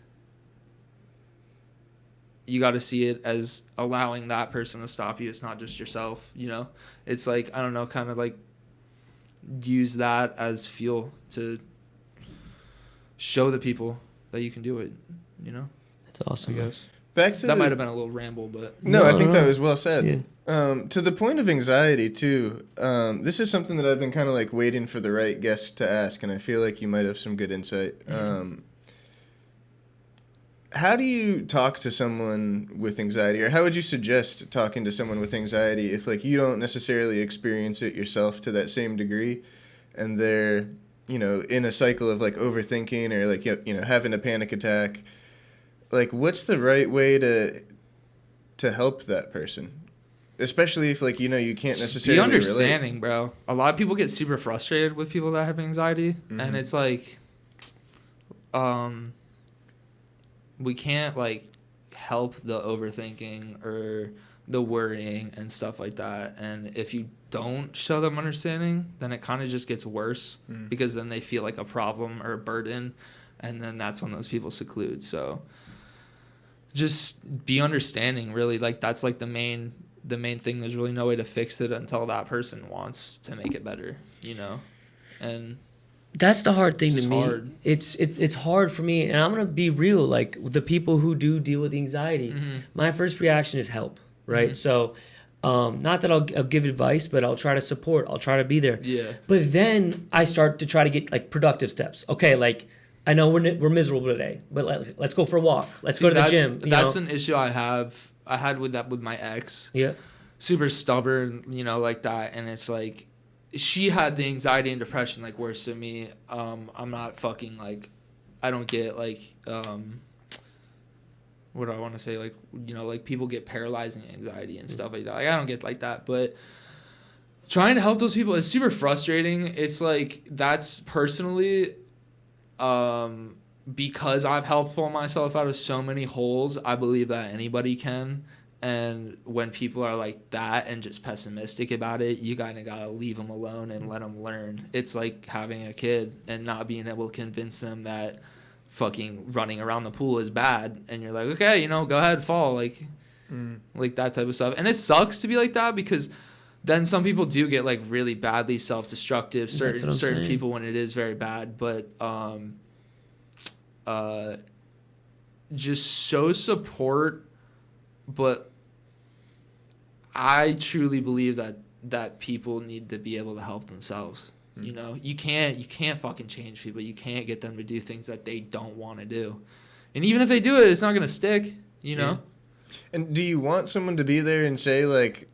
you got to see it as allowing that person to stop you. It's not just yourself, you know? It's like, I don't know, kind of like use that as fuel to show the people that you can do it, you know? That's awesome, I man. guess. Back to That might have been a little ramble, but No, I think no. that was well said. Yeah. To the point of anxiety too. This is something that I've been kind of like waiting for the right guest to ask, and I feel like you might have some good insight. How do you talk to someone with anxiety, or how would you suggest talking to someone with anxiety if like you don't necessarily experience it yourself to that same degree, and they're, you know, in a cycle of like overthinking or like, you know, having a panic attack? Like, what's the right way to help that person? Especially if, like, you know, you can't just necessarily be understanding, bro. A lot of people get super frustrated with people that have anxiety, and it's like, we can't like help the overthinking or the worrying and stuff like that. And if you don't show them understanding, then it kind of just gets worse because then they feel like a problem or a burden, and then that's when those people seclude. So just be understanding, really. Like, that's like the main thing. There's really no way to fix it until that person wants to make it better, you know? And that's the hard thing to me. Hard. It's hard for me, and I'm gonna be real. Like the people who do deal with anxiety, my first reaction is help, right? So, not that I'll give advice, but I'll try to support. I'll try to be there. Yeah. But then I start to try to get like productive steps. Okay, like I know we're miserable today, but let's go for a walk. Let's go to the gym. That's an issue I had with my ex. Yeah. Super stubborn, like that, and it's like. She had the anxiety and depression like worse than me. I'm not fucking like, I don't get like, what do I want to say? Like, like people get paralyzing anxiety and stuff like that. Like I don't get like that, but trying to help those people is super frustrating. It's like, that's personally, because I've helped pull myself out of so many holes, I believe that anybody can. And when people are like that and just pessimistic about it, you kind of got to leave them alone and let them learn. It's like having a kid and not being able to convince them that fucking running around the pool is bad. And you're like, okay, go ahead, fall. Like that type of stuff. And it sucks to be like that because then some people do get like really badly self-destructive, certain people when it is very bad. But just show support. But I truly believe that people need to be able to help themselves. You can't fucking change people. You can't get them to do things that they don't want to do. And even if they do it, it's not going to stick, Yeah. And do you want someone to be there and say like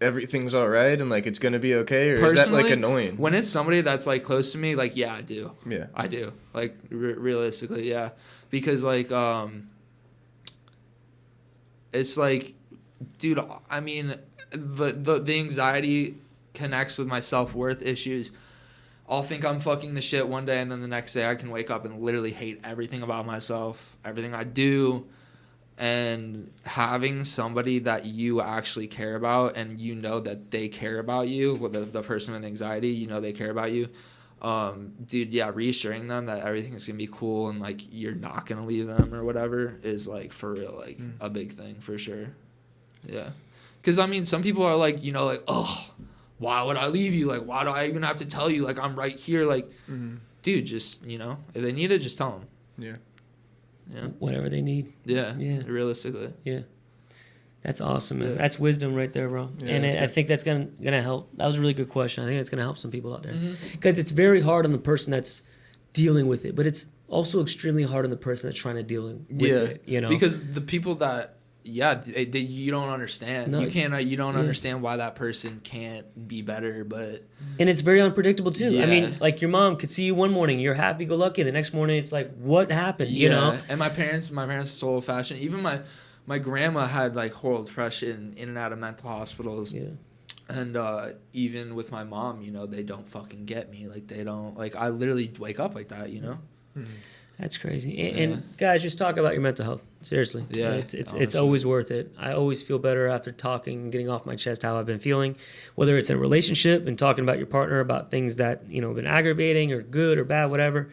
everything's all right and like it's going to be okay, or personally, is that like annoying? When it's somebody that's like close to me, like yeah, I do. Yeah. I do. Like realistically, yeah. Because like it's like, dude, I mean, the anxiety connects with my self-worth issues. I'll think I'm fucking the shit one day, and then the next day I can wake up and literally hate everything about myself, everything I do. And having somebody that you actually care about and that they care about you, with the person with anxiety, they care about you. Dude, yeah, reassuring them that everything is gonna be cool and like you're not gonna leave them or whatever is like for real, like a big thing for sure. Yeah, because I mean, some people are like, like, oh, why would I leave you? Like, why do I even have to tell you? Like, I'm right here. Like, dude, just if they need it, just tell them. Yeah. Whatever they need. Yeah. Realistically. Yeah. That's awesome, man. Yeah. That's wisdom right there, bro. Yeah, and I think that's gonna help. That was a really good question. I think it's gonna help some people out there because it's very hard on the person that's dealing with it, but it's also extremely hard on the person that's trying to deal with it. Because the people that you don't understand. No. You don't understand why that person can't be better, and it's very unpredictable too. Yeah. I mean, like your mom could see you one morning, you're happy-go-lucky, the next morning it's like, what happened? And my parents are so old-fashioned. Even my grandma had like horrible depression, in and out of mental hospitals. Yeah. And even with my mom, they don't fucking get me. Like they don't, like I literally wake up like that, Mm-hmm. That's crazy. And guys, just talk about your mental health. Seriously. Yeah. It's always worth it. I always feel better after talking and getting off my chest how I've been feeling, whether it's in a relationship and talking about your partner about things that, have been aggravating or good or bad, whatever.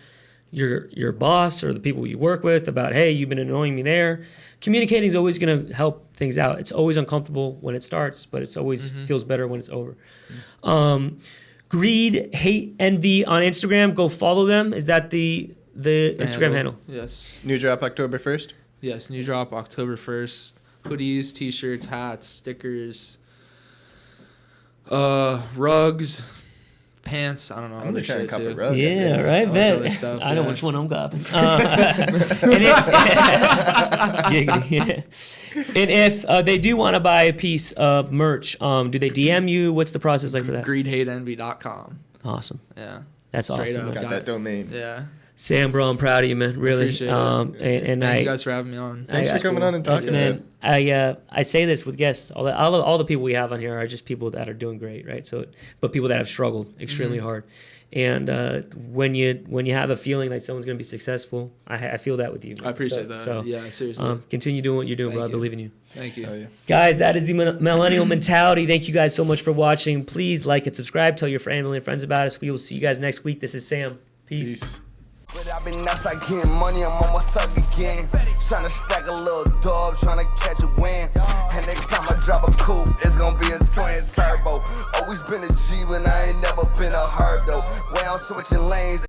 Your boss or the people you work with about, hey, you've been annoying me there. Communicating is always going to help things out. It's always uncomfortable when it starts, but it's always feels better when it's over. Greed, Hate, Envy on Instagram. Go follow them. Is that the Instagram handle? Yes. New drop October 1st? Yes, new drop October 1st. Hoodies, t-shirts, hats, stickers, rugs, pants. I don't know. I'm trying to cop a rug. Yeah, right. Bet. I know which one I'm copping. And if they do want to buy a piece of merch, do they DM you? What's the process like for that? Greedhateenvy.com. Awesome. Yeah. That's awesome. Got that domain. Yeah. Sam, bro, I'm proud of you, man. Really. Appreciate it. And thank you guys for having me on. Thanks for coming on and talking. Man, I say this with guests. All the people we have on here are just people that are doing great, right? So, but people that have struggled extremely hard. And when you have a feeling that someone's going to be successful, I feel that with you. I appreciate that. So, yeah, seriously. Continue doing what you're doing, bro. I believe in you. Thank you. Oh, yeah. Guys, that is the Millennial Mentality. Thank you guys so much for watching. Please like and subscribe. Tell your family and friends about us. We will see you guys next week. This is Sam. Peace. But I've been nuts, I getting money, I'm almost up again. Tryna stack a little dub, tryna catch a win. And next time I drop a coupe, it's gonna be a twin turbo. Always been a G when I ain't never been a herb though. Way I'm switching lanes.